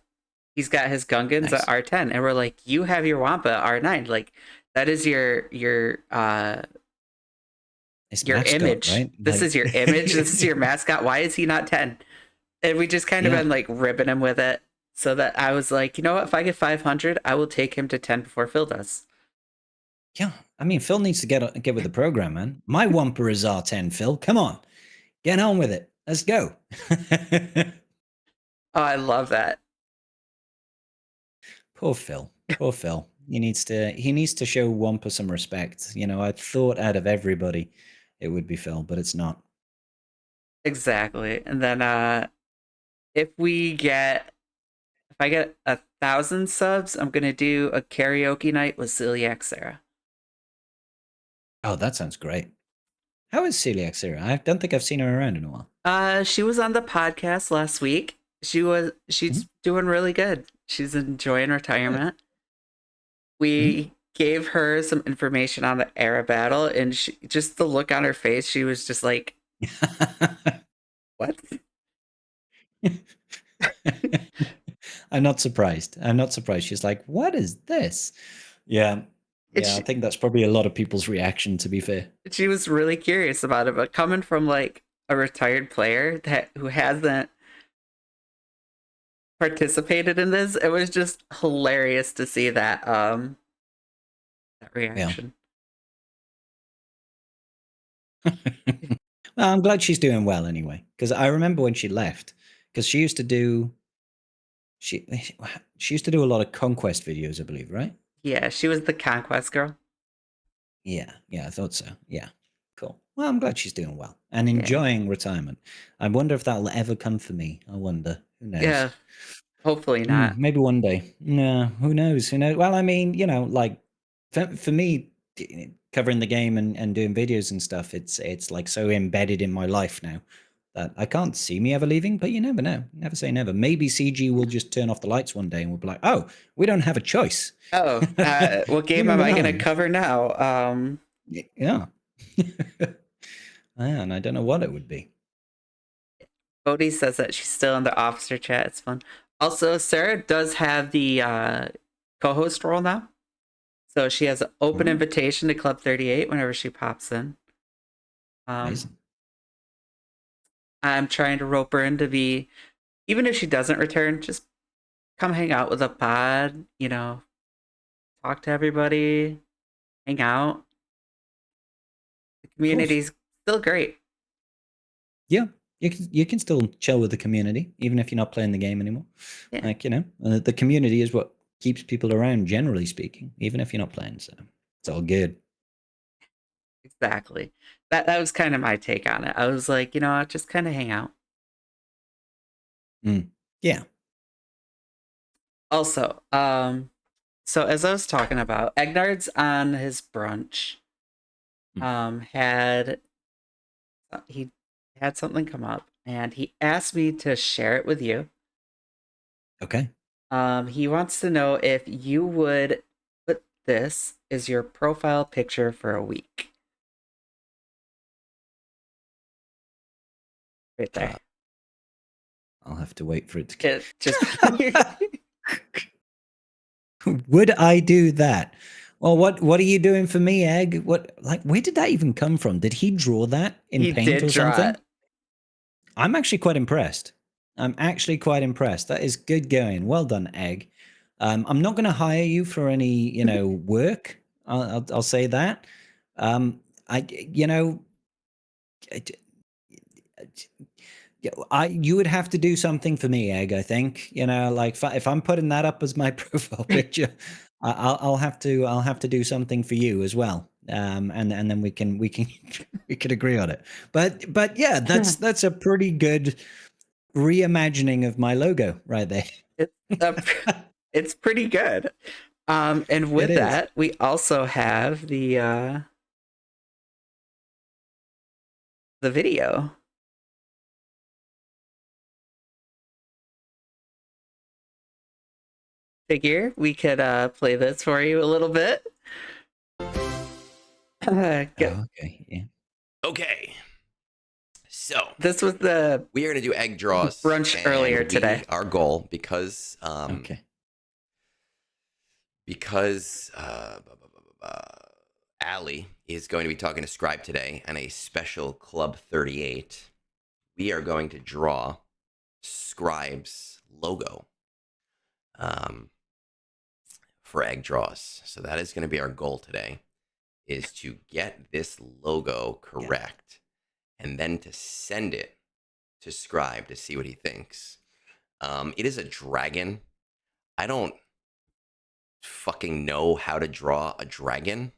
He's got his Gungans at Nice. R10 and we're like you have your Wampa at R9. Like that is It's your mascot, image. right? This Like, is your image. This is your mascot. Why is he not 10? And we just kind of yeah, been like ribbing him with it. So that I was like, you know what? If I get 500, I will take him to 10 before Phil does. yeah. I mean, Phil needs to get with the program, man. My Wampa is R10, Phil. Come on, get on with it. Let's go. Oh, I love that. Poor Phil. Poor Phil. He needs to show Wampa some respect. I thought out of everybody it would be Phil, but it's not. Exactly. And then if we get if I get 1,000 subs, I'm gonna do a karaoke night with Celiac Sarah. Oh, that sounds great. How is Celiac Sarah? I don't think I've seen her around in a while. She was on the podcast last week. Mhm. She's doing really good. She's enjoying Good. retirement. Mhm. We gave her some information on the era battle, and just the look on her face, she was just like, "What?" I'm not surprised. I'm not surprised. She's like, "What is this?" Yeah. And Yeah, I think that's probably a lot of people's reaction, to be fair. she was really curious about it. But coming from like a retired player that who hasn't participated in this, it was just hilarious to see that Yeah. reaction. Well, I'm glad she's doing well anyway, because I remember when she left, because she she used to do a lot of Conquest videos, I believe, right? Yeah, she was the conquest girl. Yeah, yeah, I thought so. Yeah, cool. Well, I'm glad she's doing well and Yeah, enjoying retirement. I wonder if that'll ever come for me. I wonder. Who knows? yeah. Hopefully not. Maybe one day. No, who knows? Who knows? Well, I mean, like for me, covering the game and doing videos and stuff, it's like so embedded in my life now that I can't see me ever leaving. But you never know. Never say never. Maybe CG will just turn off the lights one day and we'll be like, oh, we don't have a choice. Oh, what game am Moving I gonna on. cover now? Yeah. And I don't know what it would be. Bodhi says that she's still in the officer chat. It's fun. Also, Sarah does have the co-host role now, so she has an open Ooh, invitation to Club 38 whenever she pops in. Um, amazing. I'm trying to rope her in to be, even if she doesn't return, just come hang out with a pod. Talk to everybody, hang out. The Of course. community's still great. Yeah, you can still chill with the community even if you're not playing the game anymore. Yeah, Like the community is what keeps people around, generally speaking, even if you're not playing. So it's all good. exactly. That was kind of my take on it. I was like, just kind of hang out. Yeah. Also, so as I was talking about, Egnard's on his brunch. Mm. Had he had something come up, and he asked me to share it with you. Okay. He wants to know if you would put this as your profile picture for a week, right there. Uh, I'll have to wait for it to. It just Would I do that? Well, what are you doing for me, Egg? Where did that even come from? Did he draw that in he paint did or draw something? it. I'm actually quite impressed. I'm actually quite impressed. That is good going. Well done, Egg. I'm not going to hire you for any, work I'll say that. I you know, you would have to do something for me, Egg. I think like if I'm putting that up as my profile picture, I'll have to do something for you as well. And then we can we can agree on it. But yeah, that's a pretty good reimagining of my logo right there. It's it's pretty good. And It with is. that, we also have the video. Figure we could play this for you a little bit. Oh, okay. Yeah. Okay. So This was the we are going to do egg draws brunch earlier today. Our goal, because Okay. because Allie is going to be talking to Scrybe today and a special Club 38. We are going to draw Scrybe's logo for egg draws. So that is going to be our goal today, is to get this logo correct and then to send it to Scrybe to see what he thinks. It is a dragon. I don't fucking know how to draw a dragon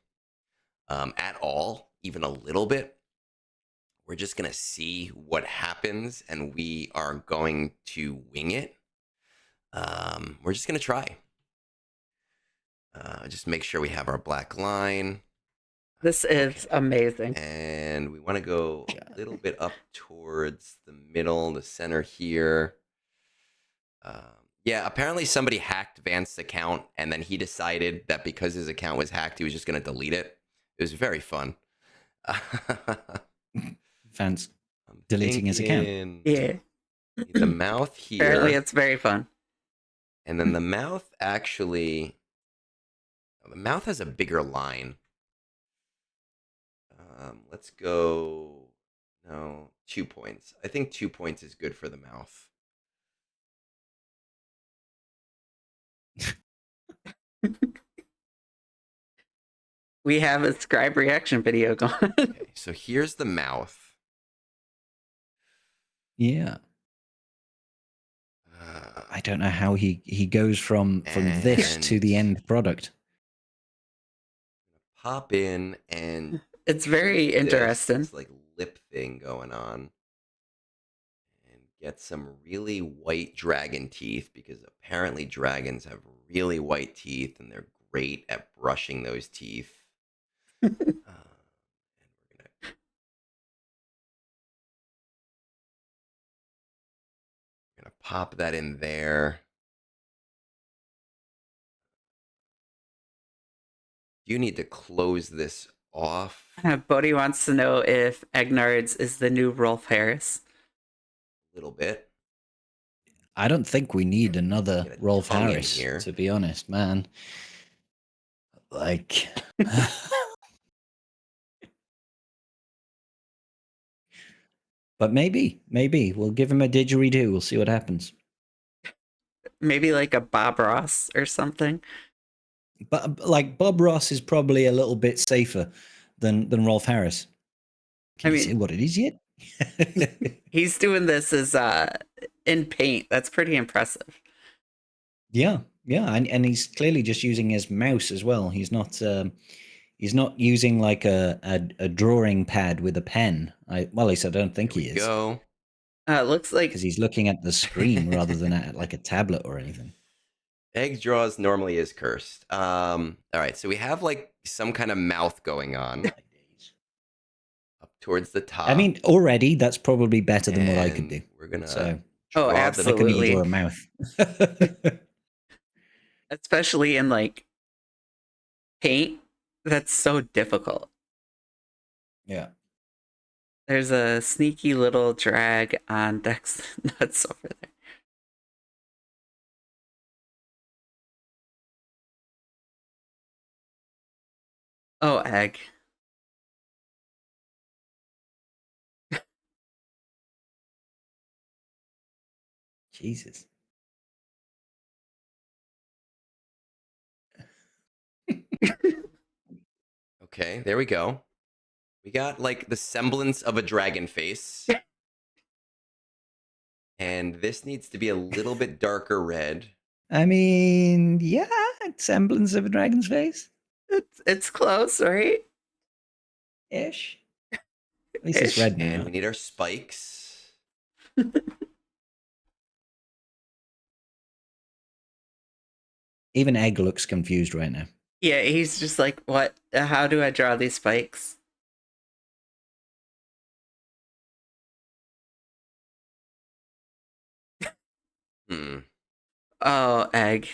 at all, even a little bit. We're just going to see what happens, and we are going to wing it. We're just going to try. Just make sure we have our black line. This is amazing. And we want to go a little bit up towards the middle, the center here. Yeah, apparently somebody hacked Vance's account, and then he decided that because his account was hacked, he was just going to delete it. It was very fun. Vance deleting his account. Yeah. The mouth here. Apparently it's very fun. And then the mouth actually... The mouth has a bigger line. Let's go... No, 2 points. I think 2 points is good for the mouth. We have a Scrybe reaction video going. Okay, so here's the mouth. Yeah. I don't know how he goes from this to the end product. Pop in and it's very interesting. This like lip thing going on. And get some really white dragon teeth, because apparently dragons have really white teeth and they're great at brushing those teeth. And we're gonna pop that in there. You need to close this off. Bodhi wants to know if Egnards is the new Rolf Harris. A little bit. I don't think we need another Rolf Harris, to be honest, man. Like... But maybe we'll give him a didgeridoo. We'll see what happens. Maybe like a Bob Ross or something. But like Bob Ross is probably a little bit safer than Rolf Harris. Can you say what it is yet? He's doing this as in paint. That's pretty impressive. Yeah, and he's clearly just using his mouse as well. He's not using like a drawing pad with a pen. Well, at least I don't think he is. Go. It looks like because he's looking at the screen rather than at like a tablet or anything. Egg draws normally is cursed. All right, so we have like some kind of mouth going on up towards the top. I mean, already that's probably better than what I could do. We're gonna absolutely draw a mouth. Especially in like paint, that's so difficult. Yeah. There's a sneaky little drag on Dex nuts over there. Oh, egg. Jesus. Okay, there we go. We got like the semblance of a dragon face. And this needs to be a little bit darker red. I mean, yeah, semblance of a dragon's face. It's close, right? Ish. At least it's Ish. red And now. we need our spikes. Even Egg looks confused right now. Yeah, he's just like, what? How do I draw these spikes? Hmm. Oh, egg.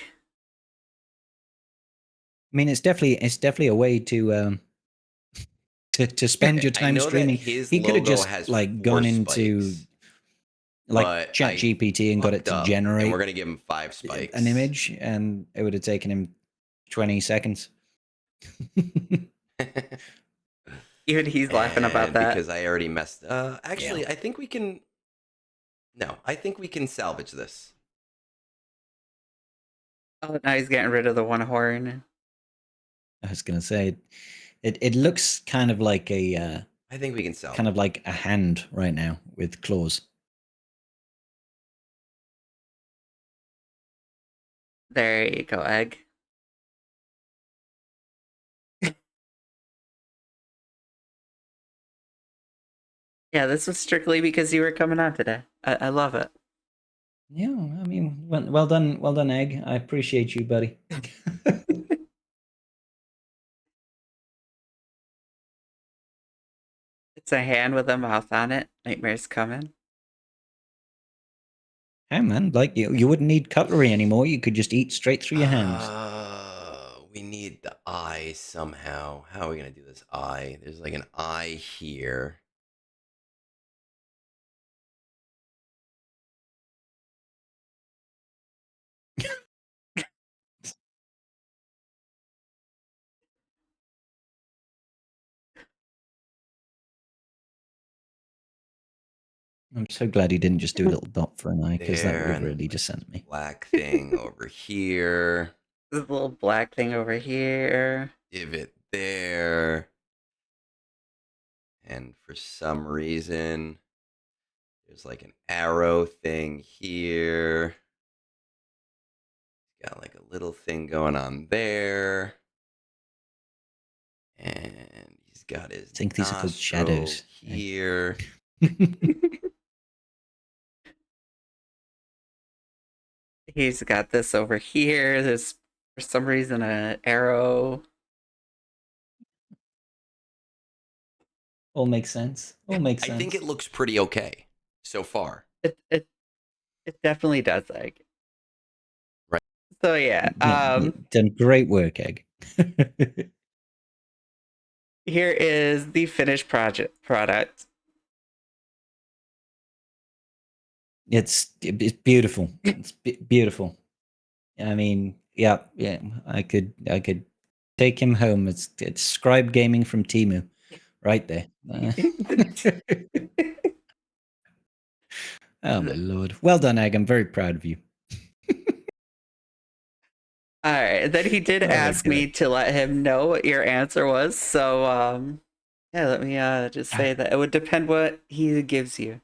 I mean, it's definitely a way to spend your I time know that streaming. his He could have logo just has like 4 gone into spikes, like but Chat I GPT and got it fucked to up, and generate we're gonna give him 5 spikes. an image, and it would have taken him 20 seconds. Even he's laughing about And that. because I already messed. Actually, I think we can. No, I think we can salvage this. Oh, now he's getting rid of the one horn. I was gonna say, it looks kind of like I think we can salvage. kind of like a hand right now with claws. There you go, egg. Yeah, this was strictly because you were coming on today. I love it. Yeah, I mean, well done, Egg. I appreciate you, buddy. It's a hand with a mouth on it. Nightmare's coming. Hey man, like you wouldn't need cutlery anymore. You could just eat straight through your hands. We need the eye somehow. How are we gonna do this eye? There's like an eye here. I'm so glad he didn't just do a little dot for an eye, because that would There, have and really like just sent me. black thing over here. This little black thing over here. Divot there. And for some reason, there's like an arrow thing here. Got like a little thing going on there. And he's got his I think these are called nostril shadows. here. He's got this over here. There's, for some reason, an arrow. All makes sense. All makes I sense. think it looks pretty okay so far. It definitely does, like. Right. So yeah, done great work, Egg. here is the finished product. It's beautiful. It's beautiful. I mean, yeah. I could take him home. It's ScrybeGaming from Timu, right there. Oh my lord! Well done, Egg. I'm very proud of you. All right. Then he did Oh my ask God. me to let him know what your answer was. So yeah, let me just say that it would depend what he gives you.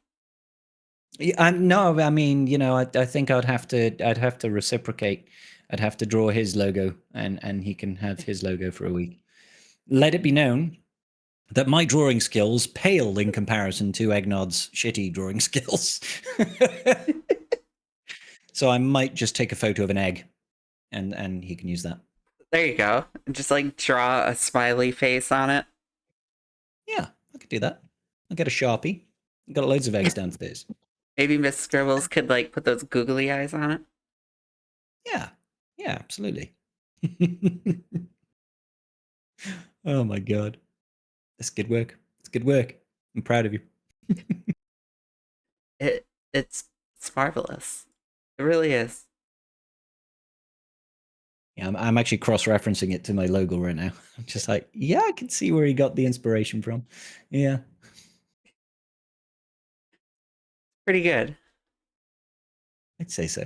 Yeah, no, I mean, I think I'd have to reciprocate. I'd have to draw his logo, and he can have his logo for a week. Let it be known that my drawing skills pale in comparison to Egnod's shitty drawing skills. So I might just take a photo of an egg, and he can use that. There you go. Just like draw a smiley face on it. Yeah, I could do that. I'll get a Sharpie. I've got loads of eggs downstairs. Maybe Miss Scribbles could like put those googly eyes on it. Yeah, absolutely. Oh my god, that's good work. It's good work. I'm proud of you. It's marvelous. It really is. Yeah, I'm actually cross-referencing it to my logo right now. I'm just like, yeah, I can see where he got the inspiration from. Yeah, Pretty good. I'd say so.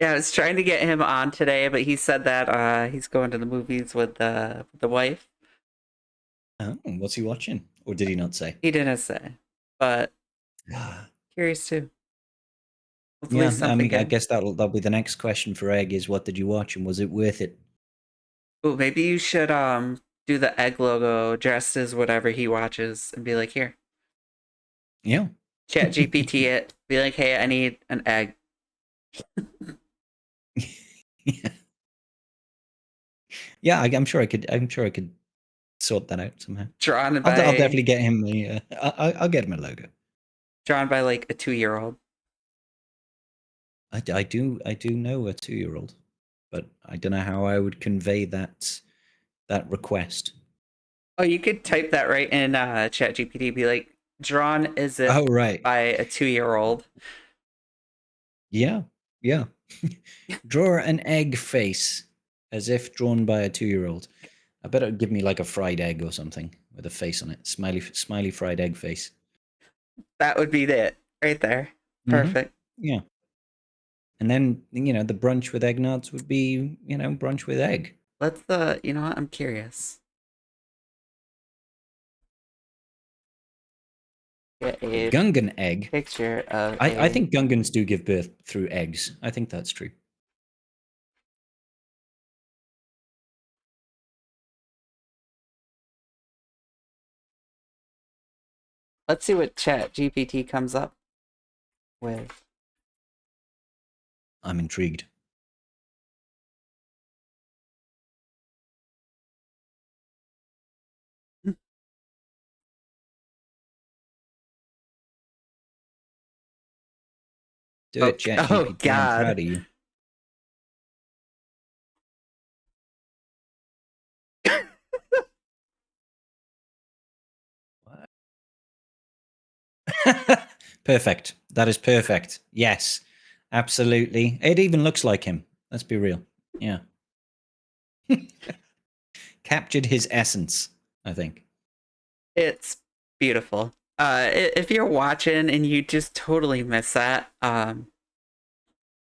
Yeah, I was trying to get him on today, but he said that he's going to the movies with the wife. Oh, what's he watching? Or did he not say? He didn't say, but curious too. Hopefully Yeah, I something mean, I good. guess that'll be the next question for Egg is what did you watch and was it worth it? Oh, maybe you should do the egg logo dressed as whatever he watches and be like, here, Yeah. chat GPT it. Be like, hey, I need an egg. Yeah. Yeah, I'm sure I could. I'm sure I could sort that out somehow. Drawn I'll by definitely get him the. I'll get him a logo. like a 2-year-old. I do know a 2-year-old, but I don't know how I would convey that request. Oh, you could type that right in chat GPT. Be like, drawn as if Oh right, by a 2-year-old. yeah, yeah. Draw an egg face as if drawn by a 2-year-old. I bet it'd give me like a fried egg or something with a face on it. Smiley fried egg face. That would be it right there. Mm-hmm. Perfect. Yeah. And then, the brunch with eggnods would be, brunch with egg. Let's you know what? I'm curious. Get A a Gungan egg. picture of I think Gungans do give birth through eggs. I think that's true. Let's see what chat GPT comes up with. I'm intrigued. Do it, Chat Oh GPT. I'm God. proud of you. Perfect. That is perfect. Yes, absolutely. It even looks like him. Let's be real. Yeah. Captured his essence, I think. It's beautiful. If you're watching and you just totally miss that,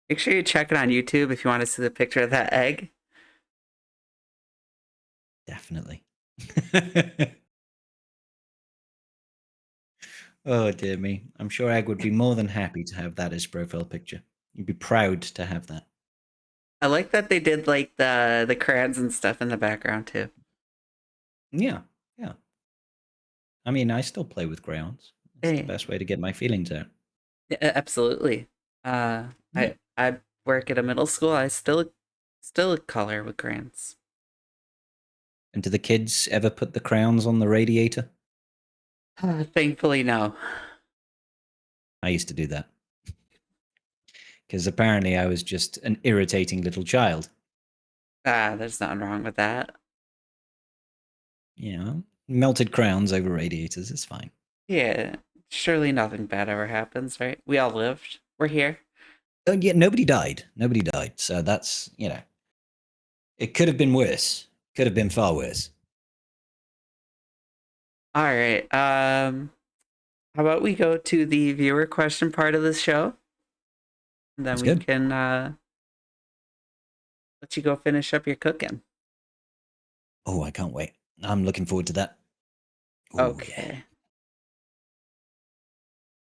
make sure you check it on YouTube if you want to see the picture of that egg. Definitely. Oh, dear me. I'm sure Egg would be more than happy to have that as profile picture. You'd be proud to have that. I like that they did like the crayons and stuff in the background too. Yeah, yeah. I mean, I still play with crayons. It's the Hey, best way to get my feelings out. yeah, absolutely. Uh, Yeah. I work at a middle school. I still color with crayons. And do the kids ever put the crayons on the radiator? Thankfully, no. I used to do that. Because apparently I was just an irritating little child. There's nothing wrong with that. You know, melted crayons over radiators. It's fine. Yeah, surely nothing bad ever happens, right? We all lived. We're here. Oh, yeah, nobody died. Nobody died. So that's, it could have been worse. Could have been far worse. All right. How about we go to the viewer question part of the show? And then That's we good. can let you go finish up your cooking. Oh, I can't wait. I'm looking forward to that. Oh, yeah. Okay.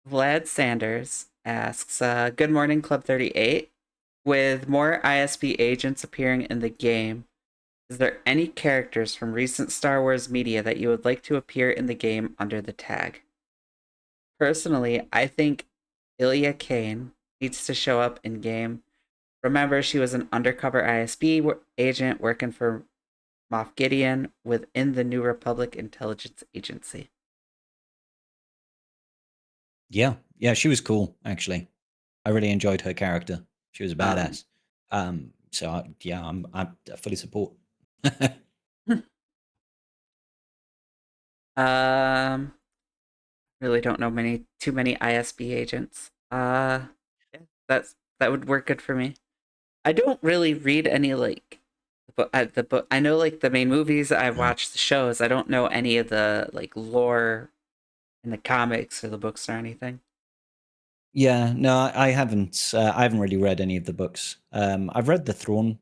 Vlad Sanders asks, Good morning, Club 38. With more ISP agents appearing in the game, is there any characters from recent Star Wars media that you would like to appear in the game under the tag? Personally, I think Ilya Kane needs to show up in game. Remember, she was an undercover ISB agent working for Moff Gideon within the New Republic Intelligence Agency. Yeah. Yeah, she was cool, actually. I really enjoyed her character. She was a badass. So I fully support. Um, really don't know too many ISB agents. Yeah, that would work good for me. I don't really read any the book. I know like the main movies. I've Yeah. watched the shows. I don't know any of the like lore in the comics or the books or anything. Yeah, no, I haven't. I haven't really read any of the books. I've read the Thrawn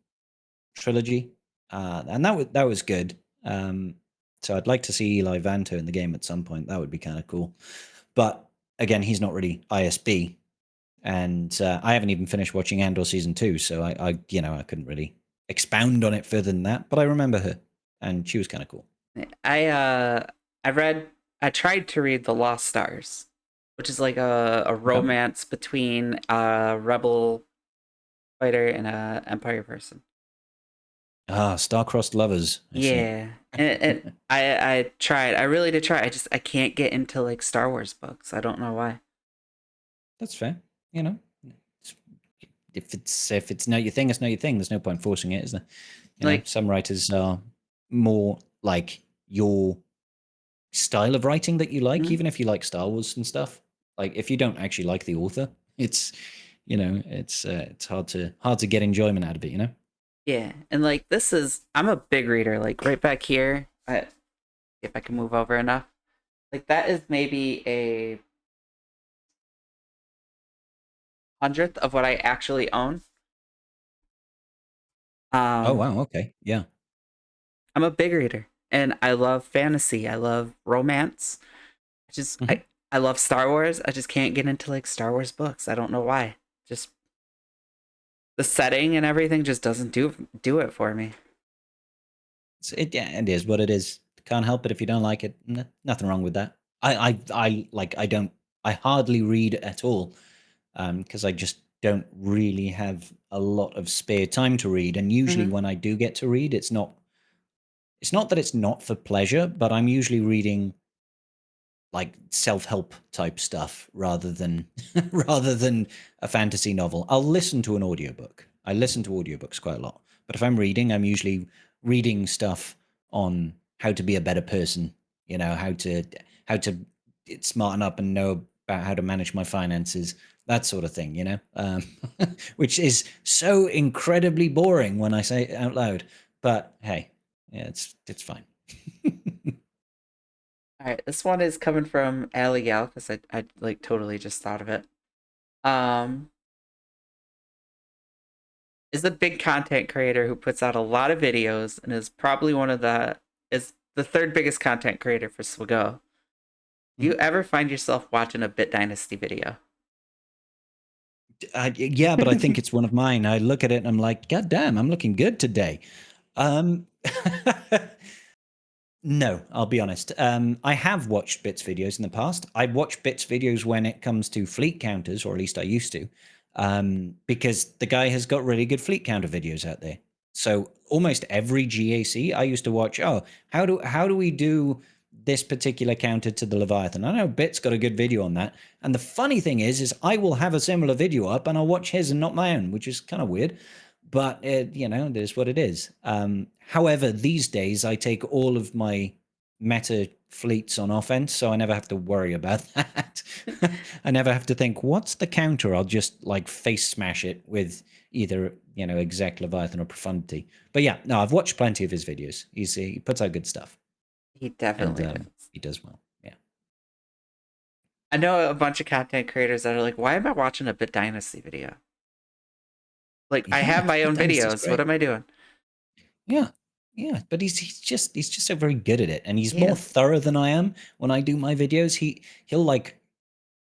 trilogy, and that was good. So I'd like to see Eli Vanto in the game at some point. That would be kind of cool. But again, he's not really ISB, and I haven't even finished watching Andor season 2, so I couldn't really expound on it further than that. But I remember her, and she was kind of cool. I read I tried to read The Lost Stars, which is like a romance between a rebel fighter and a Empire person. Ah, star-crossed lovers. I see. Yeah. And I tried. I really did try. I can't get into like Star Wars books. I don't know why. That's fair. You know, It's- if it's not your thing, it's not your thing. There's no point forcing it, is there? Like, Some writers are more like your style of writing that you like, mhm. even if you like Star Wars and stuff. Like if you don't actually like the author, it's hard to get enjoyment out of it. Yeah. And like I'm a big reader. Like right back here, if I can move over enough. Like that is maybe a 100th of what I actually own. Oh wow, okay, yeah. I'm a big reader and I love fantasy. I love romance. I just Mhm. I love Star Wars. I just can't get into like Star Wars books. I don't know why. Just the setting and everything just doesn't do it for me. Yeah, it is what it is. Can't help it if you don't like it. Nothing wrong with that. I hardly read at all because I just don't really have a lot of spare time to read. And usually Hmm. when I do get to read, it's not that it's not for pleasure, but I'm usually reading like self-help type stuff rather than rather than a fantasy novel. I'll listen to an audiobook. I listen to audiobooks quite a lot. But if I'm reading, I'm usually reading stuff on how to be a better person, how to smarten up and know about how to manage my finances, that sort of thing. Which is so incredibly boring when I say it out loud. But hey, yeah, it's fine. All right, this one is coming from Ali Gal because I like totally just thought of it. Um, is a big content creator who puts out a lot of videos and is probably is the third biggest content creator for Swago. Do you ever find yourself watching a Bit Dynasty video? Yeah, but I think it's one of mine. I look at it and I'm like, God damn, I'm looking good today. Um, no, I'll be honest. I have watched Bits videos in the past. I watch Bits videos when it comes to fleet counters, or at least I used to, because the guy has got really good fleet counter videos out there. So almost every GAC, I used to watch. Oh, how do we do this particular counter to the Leviathan? I know Bit's got a good video on that. And the funny thing is I will have a similar video up and I'll watch his and not my own, which is kind of weird. But it is what it is. However, these days I take all of my meta fleets on offense, so I never have to worry about that. I never have to think, what's the counter? I'll just like face smash it with either exec Leviathan or Profundity. But yeah, no, I've watched plenty of his videos. He puts out good stuff, He and definitely does. he does well. Yeah. I know a bunch of content creators that are like, "Why am I watching a Bit Dynasty video? Like, I have Yeah, my but own Dynasty's videos. What great. am I doing?" Yeah. Yeah, but he's just so very good at it, and he's He more is. thorough than I am when I do my videos. He'll like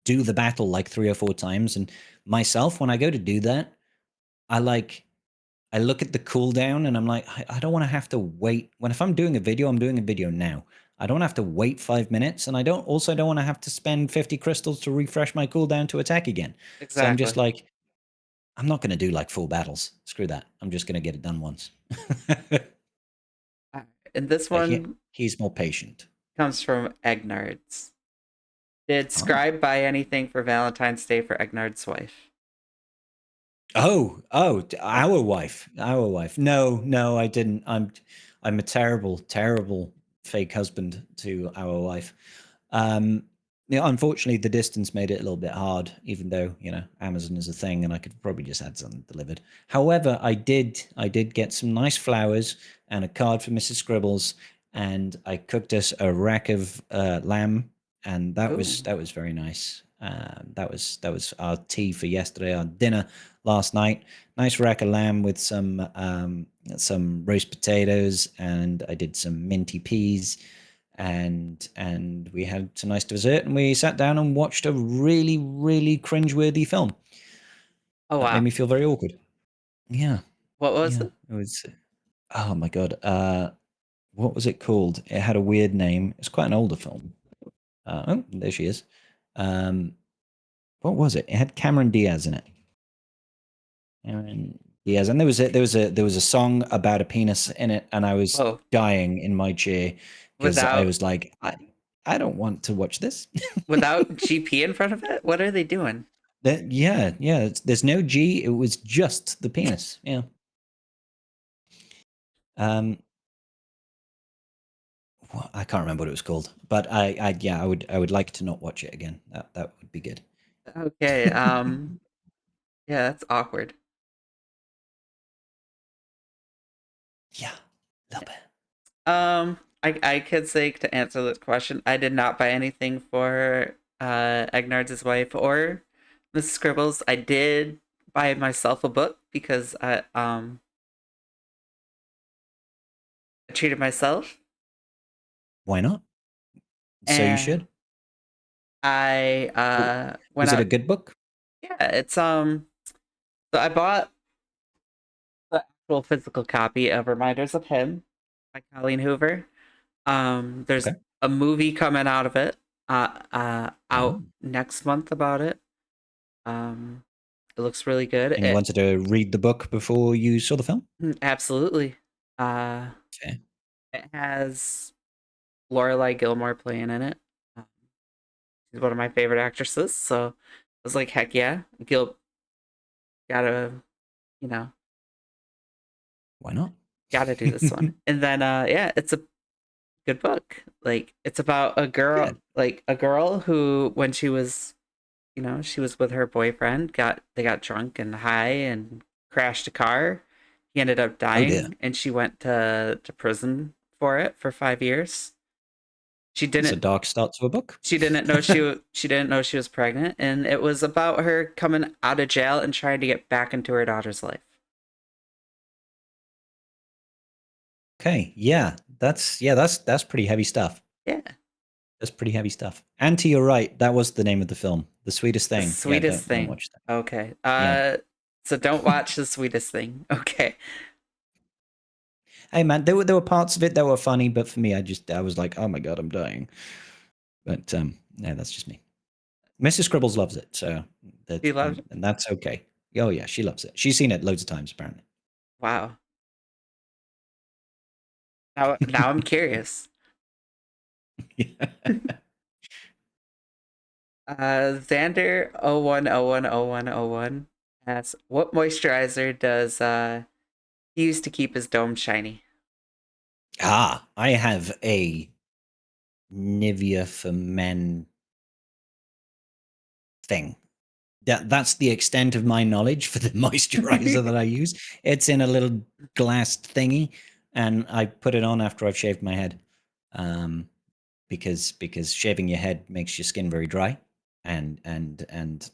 do the battle like 3 or 4 times, and myself when I go to do that, I look at the cooldown and I'm like, I don't want to have to wait. If I'm doing a video, I'm doing a video now. I don't have to wait 5 minutes, and I don't want to have to spend 50 crystals to refresh my cooldown to attack again. So I'm just Exactly. like, I'm not going to do like full battles. Screw that. I'm just going to get it done once. And this he, one he's more patient. comes from Egnards. Did Oh. Scribe buy anything for Valentine's Day for Egnard's wife? Our wife, our wife. No, no, I didn't. I'm a terrible, terrible fake husband to our wife. Um, unfortunately, the distance made it a little bit hard, even though Amazon is a thing, and I could probably just had something delivered. However, I did get some nice flowers and a card for Mrs. Scribbles, and I cooked us a rack of lamb, and that was Ooh. very nice. That was our tea for yesterday. Our dinner last night. Nice rack of lamb with some roast potatoes, and I did some minty peas, and we had some nice dessert, and we sat down and watched a really, really cringeworthy film. Oh That made wow. me feel very awkward. Yeah, What was yeah. it? It was. Oh my god. What was it called? It had a weird name. It's quite an older film. Oh, there she is. What was it? It had Cameron Diaz in it. Cameron Diaz, and there was a song about a penis in it, and I was Oh, dying in my chair because I without was like, I don't want to watch this. without GP in front of it? What are they doing? Yeah. There's no G. It was just the penis. Yeah. Um, I can't remember what it was called, but I would like to not watch it again. That would be good. Okay. Yeah, that's awkward. Yeah, a little bit. I could say to answer this question, I did not buy anything for Egnard's wife or Mrs. Scribbles. I did buy myself a book because I treated myself, Why not? So you and should. I went Was it a out. good book? Yeah, it's so I bought the actual physical copy of Reminders of Him by Colleen Hoover. There's Okay. a movie coming out of it, out Oh. next month about it. It looks really good. And you wanted to read the book before you saw the film? Absolutely. Uh, Okay. it has Lorelai Gilmore playing in it. Um, She's one of my favorite actresses, so I was like, heck yeah, Gil, gotta, you know, Why not? gotta do this one. And then, yeah, it's a good book. Like, it's about Good. a girl who, when she was, she was with her boyfriend, they got drunk and high and crashed a car. He ended up Oh dear. dying, and she went to prison for it for 5 years. She It's a didn't dark start to a book. she didn't know she didn't know she was pregnant, and it was about her coming out of jail and trying to get back into her daughter's life. Okay. Yeah. That's pretty heavy stuff. Yeah, That's pretty heavy stuff. And to your right, that was the name of the film. The Sweetest the Thing. Yeah, sweetest don't thing. watch that. Okay. Yeah. So don't watch the sweetest thing. Okay. Hey man, there were parts of it that were funny, but for me, I was like, oh my god, I'm dying. But no, that's just me. Mrs. Scribbles loves it, so You that loved it? and that's okay. Oh yeah, she loves it. She's seen it loads of times apparently. Wow. Now I'm curious. Yeah. Xander 01010101 asks, what moisturizer does he use to keep his dome shiny? I have a Nivea for men thing. That's the extent of my knowledge for the moisturizer that I use. It's in a little glass thingy, and I put it on after I've shaved my head, because shaving your head makes your skin very dry, and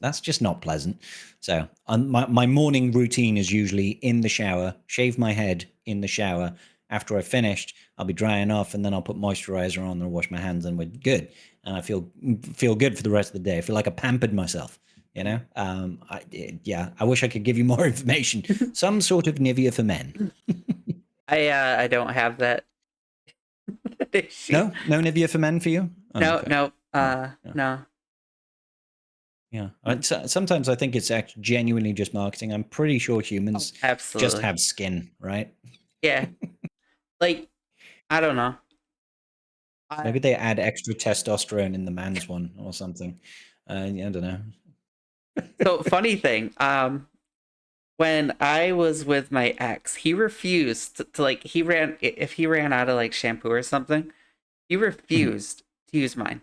that's just not pleasant. So my morning routine is usually in the shower, shave my head in the shower. After I've finished, I'll be drying off, and then I'll put moisturizer on and wash my hands, and we're good. And I feel good for the rest of the day. I feel like I pampered myself. I wish I could give you more information. Some sort of Nivea for men. I don't have that issue. No Nivea for men for you. Oh, No, okay. no, Yeah. no. Yeah. Sometimes I think it's actually genuinely just marketing. I'm pretty sure humans just Absolutely. have skin, right? Yeah. Like, I don't know. Maybe they add extra testosterone in the man's one or something. I don't know. So funny thing, when I was with my ex, he refused to like he ran if he ran out of like shampoo or something, he Mhm. refused to use mine.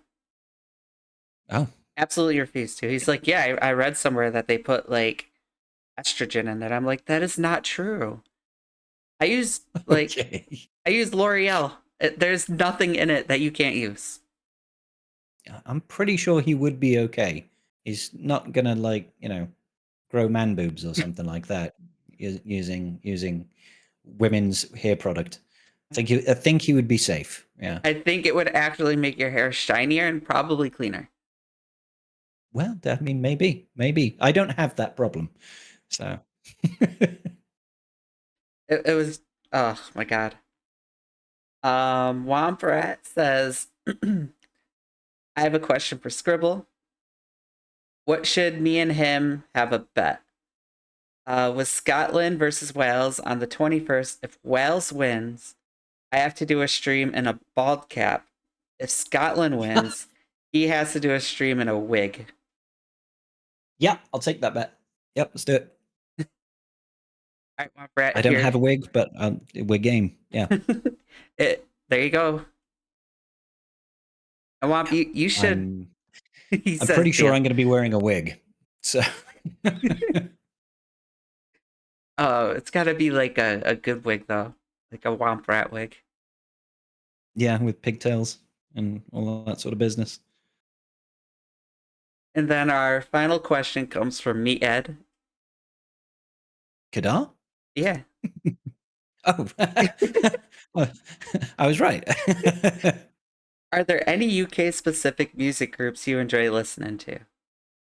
Oh, Absolutely refused to. He's like, yeah, I read somewhere that they put like estrogen in it. I'm like, that is not true. I use okay. I use L'Oreal. There's nothing in it that you can't use. I'm pretty sure he would be okay He's not gonna like grow man boobs or something like that using women's hair product. I think he would be safe. Yeah. I think it would actually make your hair shinier and probably cleaner. Well, I mean, maybe I don't have that problem, so. It was, oh my god. Womprat says, I have a question for Scribble. What should me and him have a bet? With Scotland versus Wales on the 21st, if Wales wins, I have to do a stream in a bald cap. If Scotland wins, he has to do a stream in a wig. Yeah, I'll take that bet. Yep, let's do it. All right, Womprat, I don't here. have a wig, but we're game. Yeah. There you go. And Womp, you should. I'm pretty sure I'm going to be wearing a wig. So. Oh, it's got to be like a good wig, though. Like a Womp Rat wig. Yeah, with pigtails and all that sort of business. And then our final question comes from me, Ed. Kadar? Yeah. Oh. Well, I was right. Are there any UK-specific music groups you enjoy listening to?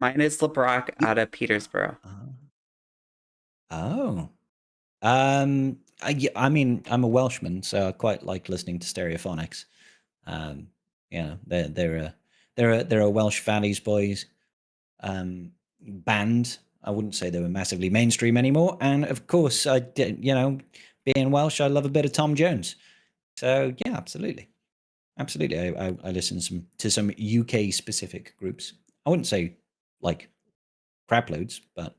Mine is LeBrock out of Petersborough. Oh. I mean, I'm a Welshman, so I quite like listening to Stereophonics. They're a Welsh Valleys boys band. I wouldn't say they were massively mainstream anymore, and of course, I did. Being Welsh, I love a bit of Tom Jones. So yeah, absolutely. I listen to some UK specific groups. I wouldn't say like crap loads, but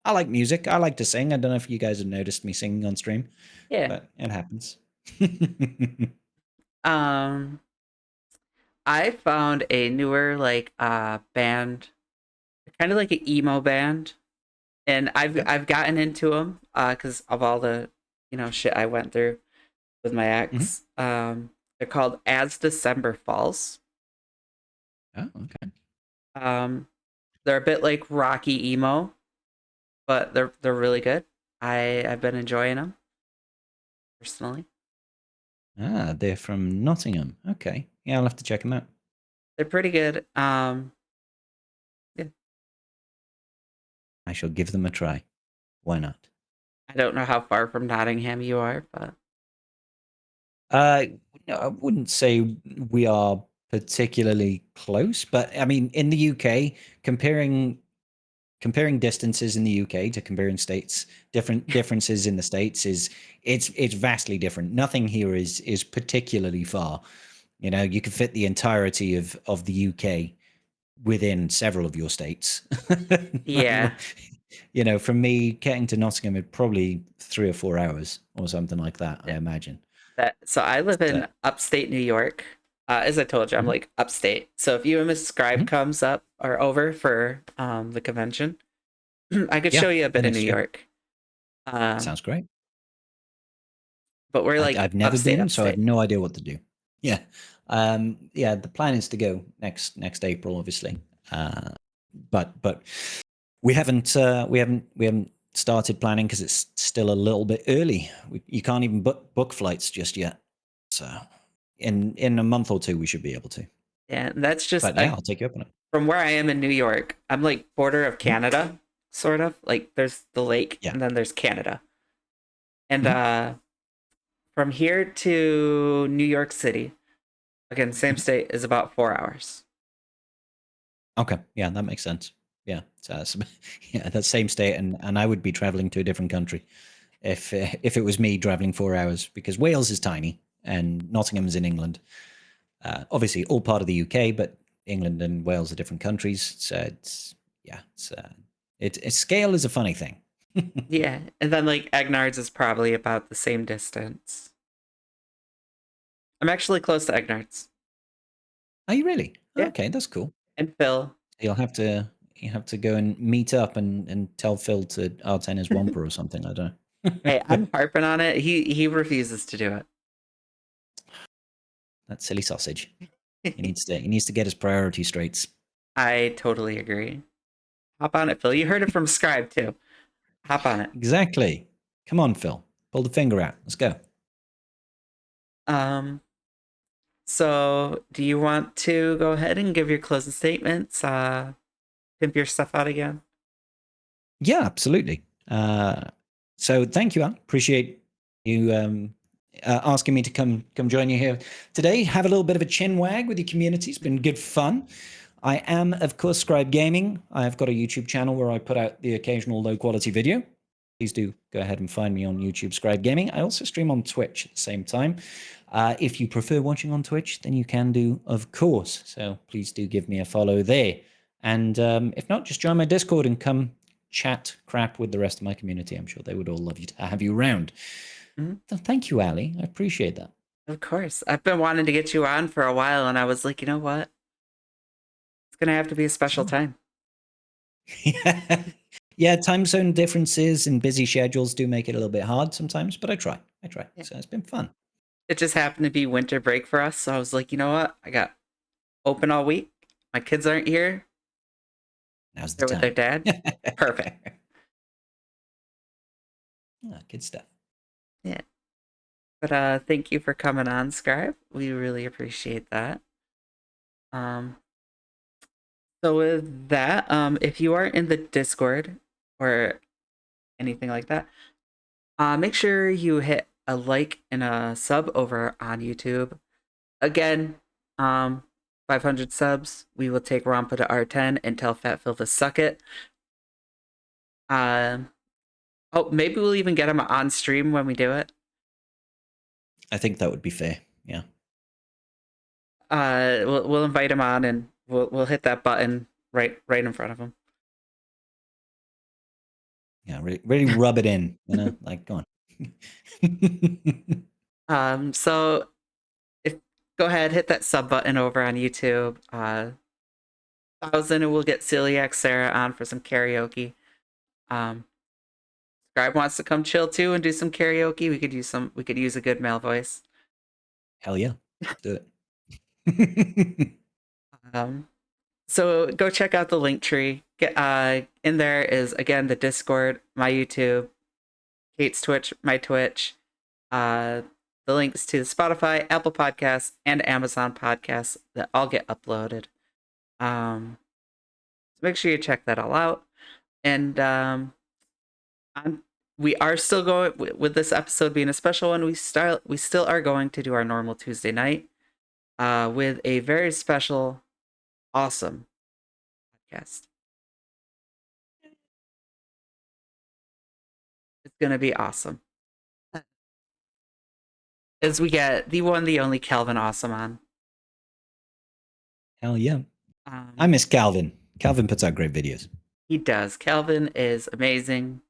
I like music. I like to sing. I don't know if you guys have noticed me singing on stream. Yeah. But it happens. I found a newer band, kind of like an emo band, and I've gotten into them because of all the shit I went through with my ex. They're called As December Falls. Oh, okay. They're a bit like rocky emo, but they're really good. I've been enjoying them personally. They're from Nottingham. Okay. Yeah, I'll have to check them out. They're pretty good. Yeah. I shall give them a try. Why not? I don't know how far from Nottingham you are, but no, I wouldn't say we are particularly close, but I mean, in the UK, comparing distances in the UK to comparing states, differences in the states it's vastly different. Nothing here is particularly far. You can fit the entirety of the UK within several of your states. yeah. From me getting to Nottingham, it probably 3 or 4 hours or something like that, I imagine. So I live in upstate New York. As I told you, I'm like upstate. So if you and Miss Scrybe comes up or over for the convention, I could show you a bit of New York. Sounds great. But we're like I've never upstate, been, so I have no idea what to do. Yeah. The plan is to go next April, obviously. But we haven't started planning because it's still a little bit early. You can't even book flights just yet. So in a month or two, we should be able to. Yeah, that's just. But yeah, I'll take you up on it. From where I am in New York, I'm like border of Canada, sort of. Like there's the lake, and then there's Canada. And from here to New York City, again, same state, is about 4 hours. Okay, yeah, that makes sense. Yeah, yeah, that same state, and I would be traveling to a different country if it was me traveling 4 hours, because Wales is tiny and Nottingham is in England. Obviously, all part of the UK, but England and Wales are different countries. So scale is a funny thing. Yeah, and then like Egnards is probably about the same distance. I'm actually close to Egnards. Are you really? Yeah. Okay, that's cool. And Phil. You have to go and meet up and tell Phil to R10 his Wampa or something. I don't know. Hey, I'm harping on it. He refuses to do it. That silly sausage. He needs to get his priorities straight. I totally agree. Hop on it, Phil. You heard it from Scrybe too. Hop on it. Exactly. Come on, Phil. Pull the finger out. Let's go. So do you want to go ahead and give your closing statements? Pimp your stuff out again? Yeah, absolutely. So thank you, Al. Appreciate you asking me to come join you here today. Have a little bit of a chin wag with your community. It's been good fun. I am, of course, ScrybeGaming. I've got a YouTube channel where I put out the occasional low-quality video. Please do go ahead and find me on YouTube, ScrybeGaming. I also stream on Twitch at the same time. If you prefer watching on Twitch, then you can do, of course. So please do give me a follow there. And if not, just join my Discord and come chat crap with the rest of my community. I'm sure they would all love you to have you around. So thank you, Ali. I appreciate that. Of course. I've been wanting to get you on for a while, and I was like, you know what? It's going to have to be a special time. Yeah, time zone differences and busy schedules do make it a little bit hard sometimes, but I try. Yeah. So it's been fun. It just happened to be winter break for us, so I was like, you know what? I got open all week. My kids aren't here. Now's the They're time. with their dad. Perfect. Good stuff. Yeah. But thank you for coming on, Scrybe. We really appreciate that. So with that, if you are in the Discord or anything like that, make sure you hit a like and a sub over on YouTube. Again, 500 subs, we will take Rampa to R10 and tell Fat Phil to suck it. Oh, maybe we'll even get him on stream when we do it. I think that would be fair. Yeah. We'll invite him on and we'll hit that button right in front of him. Yeah, really rub it in, you know, like go on. So go ahead, hit that sub button over on YouTube. 1,000 and we'll get Celiac Sarah on for some karaoke. Scrybe wants to come chill too and do some karaoke. We could use a good male voice. Hell yeah. Do it. So go check out the Linktree. In there is again the Discord, my YouTube, Kate's Twitch, my Twitch, the links to Spotify, Apple Podcasts, and Amazon Podcasts that all get uploaded. So make sure you check that all out. And we are still going with this episode being a special one. We still are going to do our normal Tuesday night with a very special, awesome podcast. It's gonna be awesome. As we get the one, the only Calvin Awesome on. Hell yeah. I miss Calvin. Calvin puts out great videos. He does. Calvin is amazing.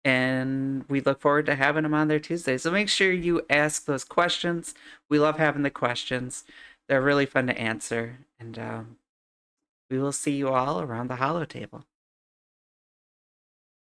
And we look forward to having him on there Tuesday. So make sure you ask those questions. We love having the questions. They're really fun to answer. And we will see you all around the hollow table.